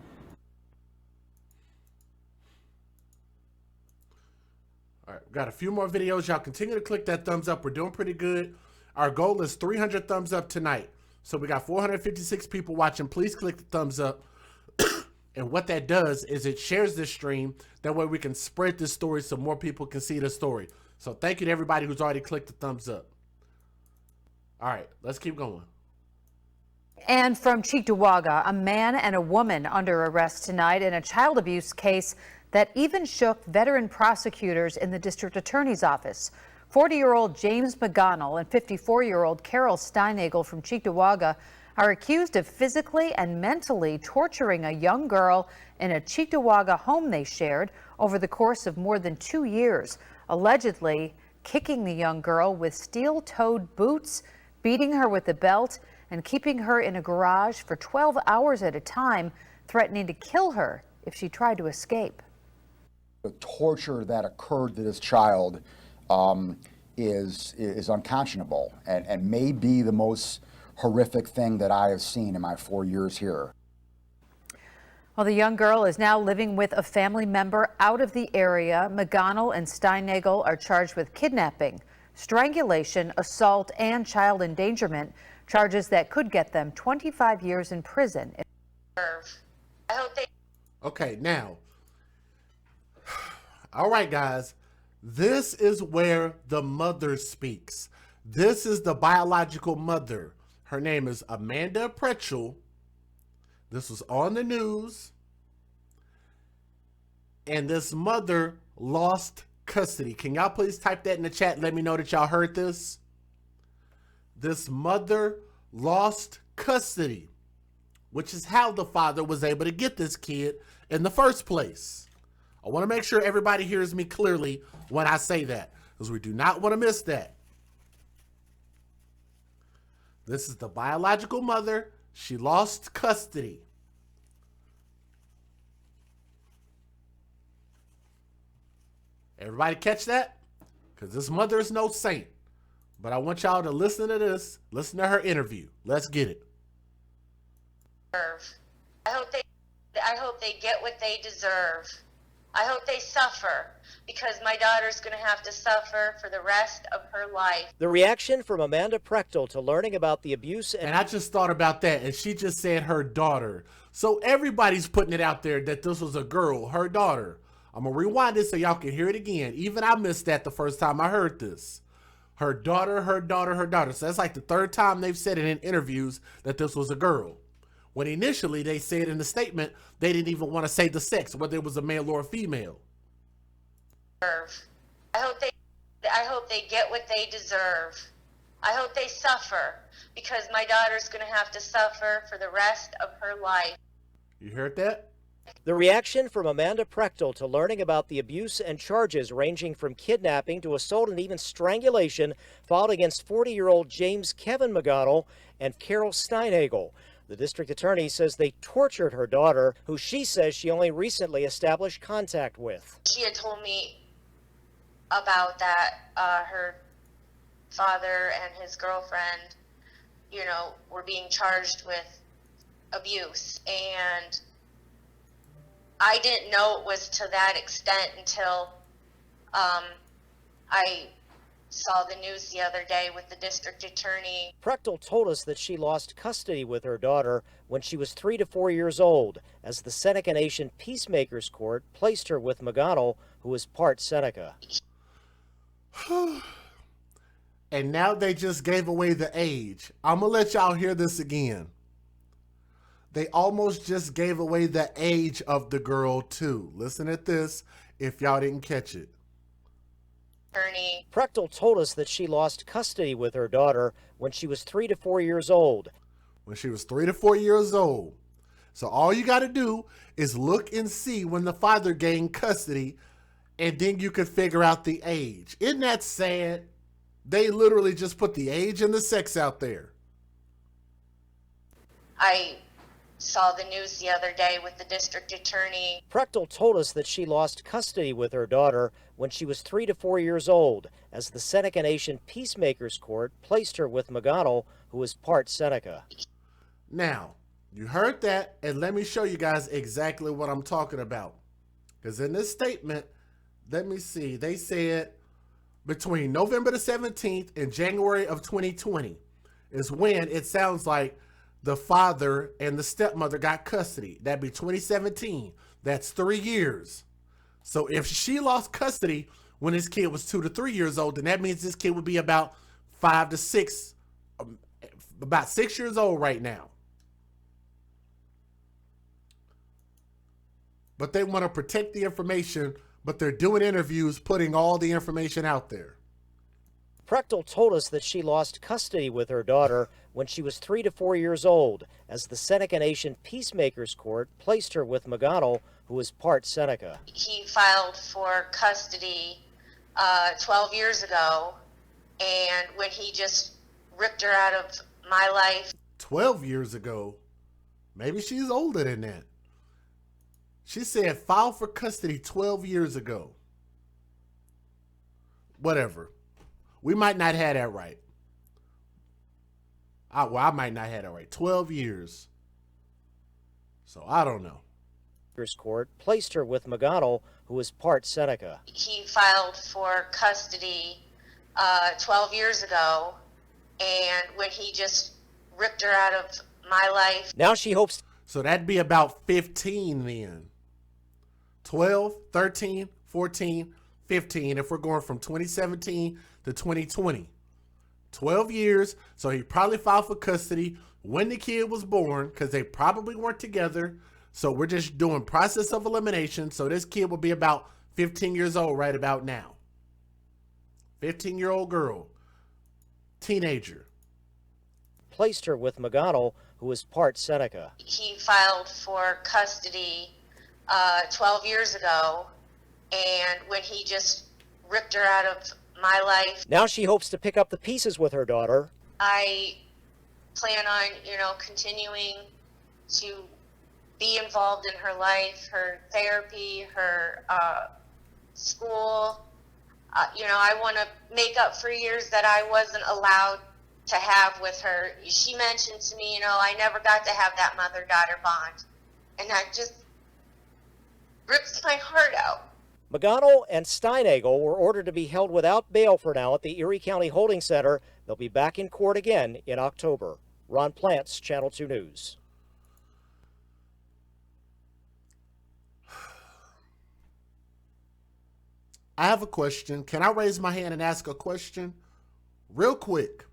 All right, we've got a few more videos. Y'all continue to click that thumbs up. We're doing pretty good. Our goal is 300 thumbs up tonight. So we got 456 people watching. Please click the thumbs up. And what that does is it shares this stream. That way we can spread this story so more people can see the story. So thank you to everybody who's already clicked the thumbs up. All right, let's keep going. And from Cheektowaga, a man and a woman under arrest tonight in a child abuse case that even shook veteran prosecutors in the district attorney's office. 40-year-old James McGonnell and 54-year-old Carol Steinagel from Cheektowaga are accused of physically and mentally torturing a young girl in a Cheektowaga home they shared over the course of more than 2 years, allegedly kicking the young girl with steel-toed boots, beating her with a belt, and keeping her in a garage for 12 hours at a time, threatening to kill her if she tried to escape. The torture that occurred to this child is unconscionable and may be the most horrific thing that I have seen in my 4 years here. Well, the young girl is now living with a family member out of the area. McGonnell and Steinagel are charged with kidnapping, strangulation, assault, and child endangerment, charges that could get them 25 years in prison. Okay, now, all right, guys, this is where the mother speaks. This is the biological mother. Her name is Amanda Pretchell. This was on the news. And this mother lost custody. Can y'all please type that in the chat? Let me know that y'all heard this. This mother lost custody, which is how the father was able to get this kid in the first place. I want to make sure everybody hears me clearly when I say that, because we do not want to miss that. This is the biological mother. She lost custody. Everybody catch that? Because this mother is no saint. But I want y'all to listen to this. Listen to her interview. Let's get it. I hope they get what they deserve. I hope they suffer, because my daughter's going to have to suffer for the rest of her life. The reaction from Amanda Prechtel to learning about the abuse and I just thought about that, and she just said her daughter. So everybody's putting it out there that this was a girl, her daughter. I'm going to rewind this so y'all can hear it again. Even I missed that the first time I heard this. Her daughter, her daughter, her daughter. So that's like the third time they've said it in interviews that this was a girl. When initially they said in the statement, they didn't even want to say the sex, whether it was a male or a female. I hope they get what they deserve. I hope they suffer, because my daughter's going to have to suffer for the rest of her life. You heard that? The reaction from Amanda Prechtel to learning about the abuse and charges ranging from kidnapping to assault and even strangulation filed against 40-year-old James Kevin McGonnell and Carol Steinagel. The district attorney says they tortured her daughter, who she says she only recently established contact with. She had told me about that, her father and his girlfriend, were being charged with abuse, and I didn't know it was to that extent until I saw the news the other day with the district attorney. Prechtel told us that she lost custody with her daughter when she was 3 to 4 years old, as the Seneca Nation Peacemakers Court placed her with McGonnell, who is part Seneca. And now they just gave away the age. I'm going to let y'all hear this again. They almost just gave away the age of the girl, too. Listen at this if y'all didn't catch it. Prechtel told us that she lost custody with her daughter when she was 3 to 4 years old. When she was 3 to 4 years old. So all you got to do is look and see when the father gained custody, and then you can figure out the age. Isn't that sad? They literally just put the age and the sex out there. I saw the news the other day with the district attorney. Prechtel told us that she lost custody with her daughter when she was 3 to 4 years old, as the Seneca Nation Peacemakers Court placed her with McGonnell, who is part Seneca. Now, you heard that, and let me show you guys exactly what I'm talking about. Because in this statement, let me see, they said between November the 17th and January of 2020 is when it sounds like the father and the stepmother got custody. That'd be 2017. That's 3 years. So if she lost custody when this kid was 2 to 3 years old, then that means this kid would be about 5 to 6, about 6 years old right now. But they want to protect the information, but they're doing interviews, putting all the information out there. Prechtel told us that she lost custody with her daughter when she was 3 to 4 years old, as the Seneca Nation Peacemakers Court placed her with McGonigal, who is part Seneca. He filed for custody 12 years ago, and when he just ripped her out of my life. 12 years ago? Maybe she's older than that. She said file for custody 12 years ago. Whatever. We might not have that right. I might not have that right. 12 years. So I don't know. Court placed her with McGonigal, who is part Seneca. He filed for custody 12 years ago, and when he just ripped her out of my life. Now she hopes. So that'd be about 15 then. 12, 13, 14, 15 if we're going from 2017 to 2020. 12 years, so he probably filed for custody when the kid was born because they probably weren't together. So we're just doing process of elimination. So this kid will be about 15 years old right about now. 15-year-old girl, teenager. Placed her with McGonigal, who is part Seneca. He filed for custody 12 years ago, and when he just ripped her out of my life. Now she hopes to pick up the pieces with her daughter. I plan on, continuing to be involved in her life, her therapy, her school. I want to make up for years that I wasn't allowed to have with her. She mentioned to me, I never got to have that mother-daughter bond. And that just rips my heart out. McGonigal and Steinagel were ordered to be held without bail for now at the Erie County Holding Center. They'll be back in court again in October. Ron Plants, Channel 2 News. I have a question. Can I raise my hand and ask a question? Real quick.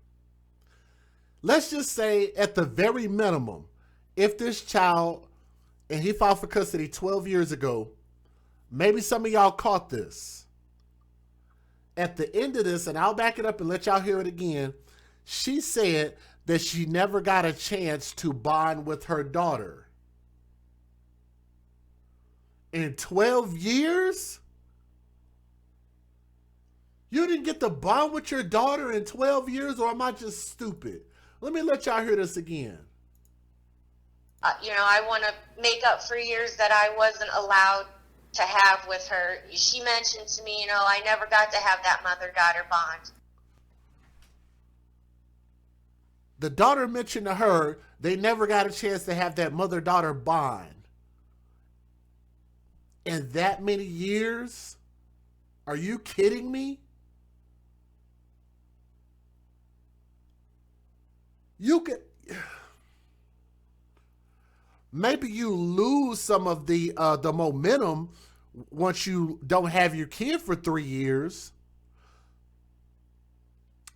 Let's just say at the very minimum, if this child, and he filed for custody 12 years ago, maybe some of y'all caught this. At the end of this, and I'll back it up and let y'all hear it again, she said that she never got a chance to bond with her daughter. In 12 years? You didn't get to bond with your daughter in 12 years, or am I just stupid? Let me let y'all hear this again. I want to make up for years that I wasn't allowed to have with her. She mentioned to me, I never got to have that mother-daughter bond. The daughter mentioned to her they never got a chance to have that mother-daughter bond. In that many years? Are you kidding me? You could... Maybe you lose some of the momentum once you don't have your kid for 3 years.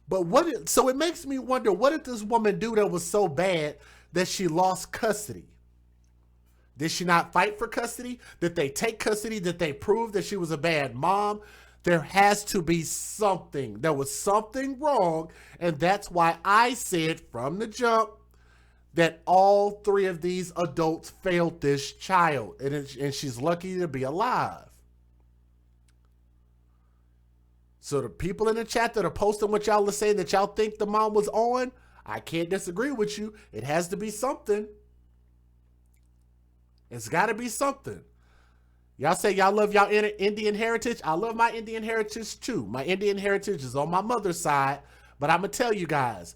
But so it makes me wonder, what did this woman do that was so bad that she lost custody? Did she not fight for custody? Did they take custody? Did they prove that she was a bad mom? There has to be something. There was something wrong, and that's why I said from the jump that all 3 of these adults failed this child, and she's lucky to be alive. So the people in the chat that are posting what y'all are saying that y'all think the mom was on, I can't disagree with you. It has to be something. It's got to be something. Y'all say y'all love y'all Indian heritage. I love my Indian heritage too. My Indian heritage is on my mother's side. But I'm going to tell you guys,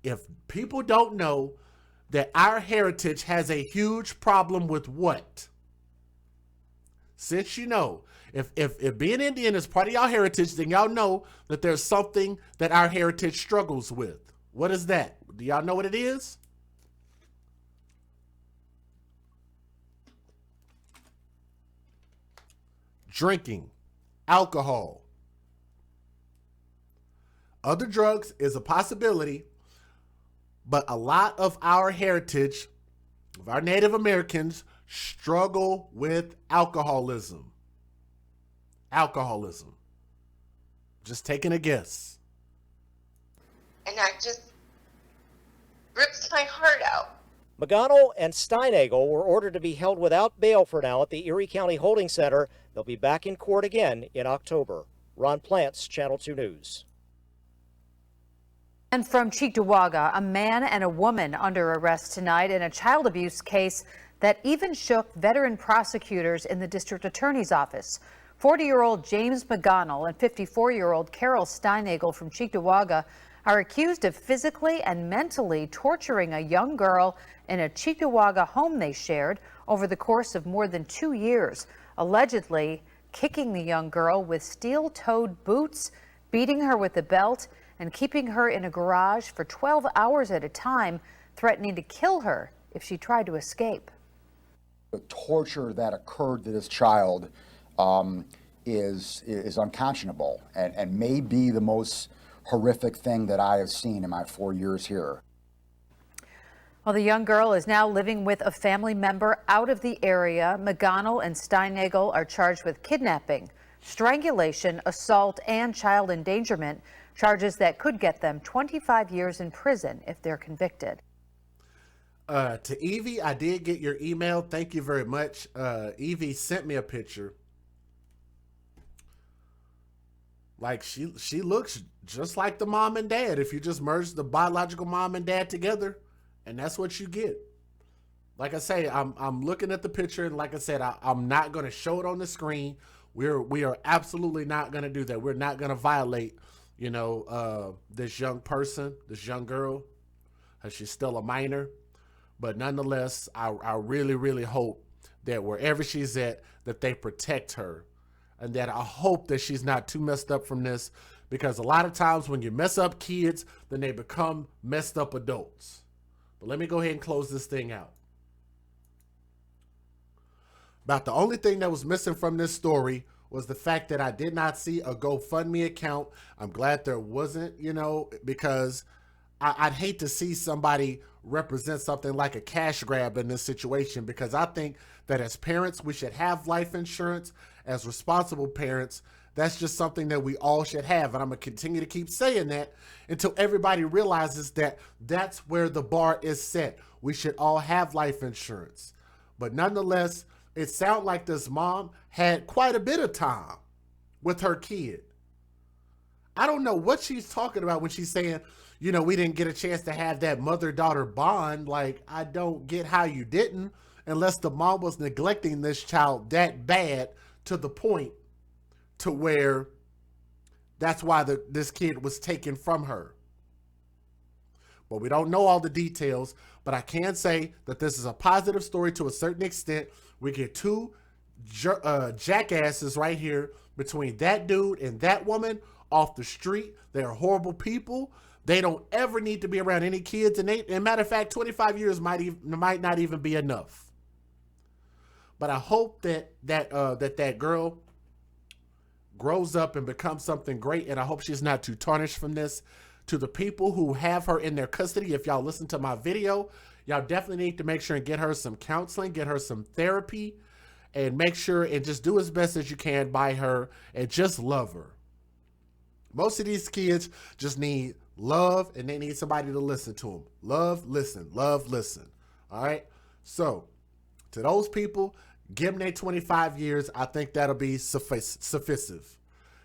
if people don't know that our heritage has a huge problem with what? Since you know, if being Indian is part of y'all heritage, then y'all know that there's something that our heritage struggles with. What is that? Do y'all know what it is? Drinking, alcohol, Other drugs is a possibility, but a lot of our heritage, of our Native Americans, struggle with alcoholism. Alcoholism. Just taking a guess. And that just rips my heart out. McGonnell and Steinagel were ordered to be held without bail for now at the Erie County Holding Center. They'll be back in court again in October. Ron Plants, Channel 2 News. And from Cheektowaga, a man and a woman under arrest tonight in a child abuse case that even shook veteran prosecutors in the district attorney's office. 40-year-old James McGonnell and 54-year-old Carol Steinagel from Cheektowaga are accused of physically and mentally torturing a young girl in a Cheektowaga home they shared over the course of more than 2 years, allegedly kicking the young girl with steel-toed boots, beating her with a belt, and keeping her in a garage for 12 hours at a time, threatening to kill her if she tried to escape. The torture that occurred to this child is unconscionable and may be the most horrific thing that I have seen in my 4 years here. Well, the young girl is now living with a family member out of the area. McGonnell and Steinagel are charged with kidnapping, strangulation, assault, and child endangerment, charges that could get them 25 years in prison if they're convicted. To Evie, I did get your email. Thank you very much. Evie sent me a picture. Like she looks just like the mom and dad if you just merge the biological mom and dad together, and that's what you get. Like I say, I'm looking at the picture, and like I said, I'm not going to show it on the screen. We are absolutely not going to do that. We're not going to violate, this young person, this young girl. She's still a minor. But nonetheless, I really, really hope that wherever she's at, that they protect her. And that I hope that she's not too messed up from this. Because a lot of times when you mess up kids, then they become messed up adults. But let me go ahead and close this thing out. About the only thing that was missing from this story was the fact that I did not see a GoFundMe account. I'm glad there wasn't, because I'd hate to see somebody represent something like a cash grab in this situation, because I think that as parents, we should have life insurance. As responsible parents, that's just something that we all should have. And I'm going to continue to keep saying that until everybody realizes that that's where the bar is set. We should all have life insurance. But nonetheless, it sounded like this mom had quite a bit of time with her kid. I don't know what she's talking about when she's saying, we didn't get a chance to have that mother-daughter bond. Like, I don't get how you didn't, unless the mom was neglecting this child that bad to the point to where that's why this kid was taken from her. But we don't know all the details, but I can say that this is a positive story to a certain extent. We get two jackasses right here between that dude and that woman off the street. They are horrible people. They don't ever need to be around any kids. And matter of fact, 25 years might not even be enough. But I hope that girl grows up and becomes something great. And I hope she's not too tarnished from this. To the people who have her in their custody, if y'all listen to my video, y'all definitely need to make sure and get her some counseling, get her some therapy, and make sure and just do as best as you can by her and just love her. Most of these kids just need love, and they need somebody to listen to them. Love, listen. All right? So, to those people, give them their 25 years. I think that'll be sufficient.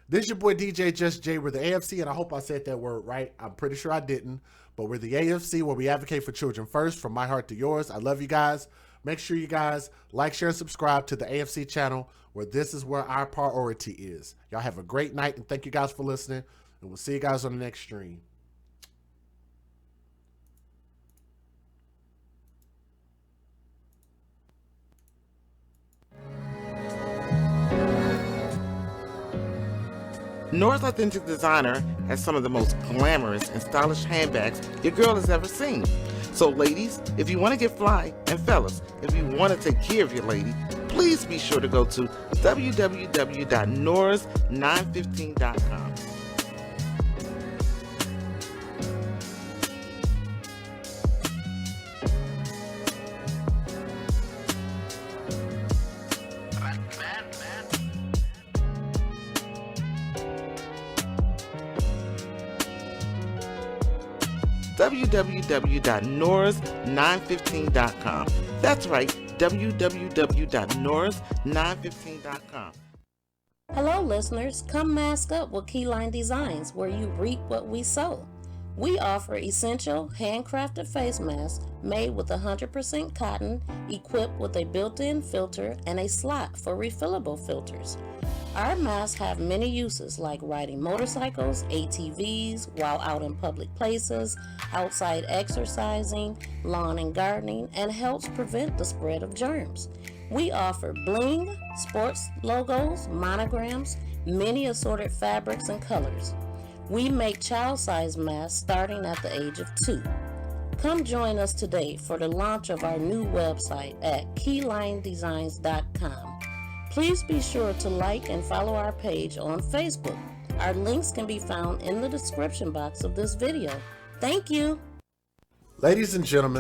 This is your boy DJ Just Jay. We're the AFC, and I hope I said that word right. I'm pretty sure I didn't. But we're the AFC, where we advocate for children first, from my heart to yours. I love you guys. Make sure you guys like, share, and subscribe to the AFC channel, where this is where our priority is. Y'all have a great night, and thank you guys for listening. And we'll see you guys on the next stream. Norris Authentic Designer has some of the most glamorous and stylish handbags your girl has ever seen. So ladies, if you want to get fly, and fellas, if you want to take care of your lady, please be sure to go to www.norris915.com. www.norris915.com. That's right, www.norris915.com. Hello, listeners. Come mask up with Keyline Designs, where you reap what we sow. We offer essential handcrafted face masks made with 100% cotton, equipped with a built-in filter and a slot for refillable filters. Our masks have many uses like riding motorcycles, ATVs, while out in public places, outside exercising, lawn and gardening, and helps prevent the spread of germs. We offer bling, sports logos, monograms, many assorted fabrics and colors. We make child-sized masks starting at the age of 2. Come join us today for the launch of our new website at keylinedesigns.com. Please be sure to like and follow our page on Facebook. Our links can be found in the description box of this video. Thank you. Ladies and gentlemen,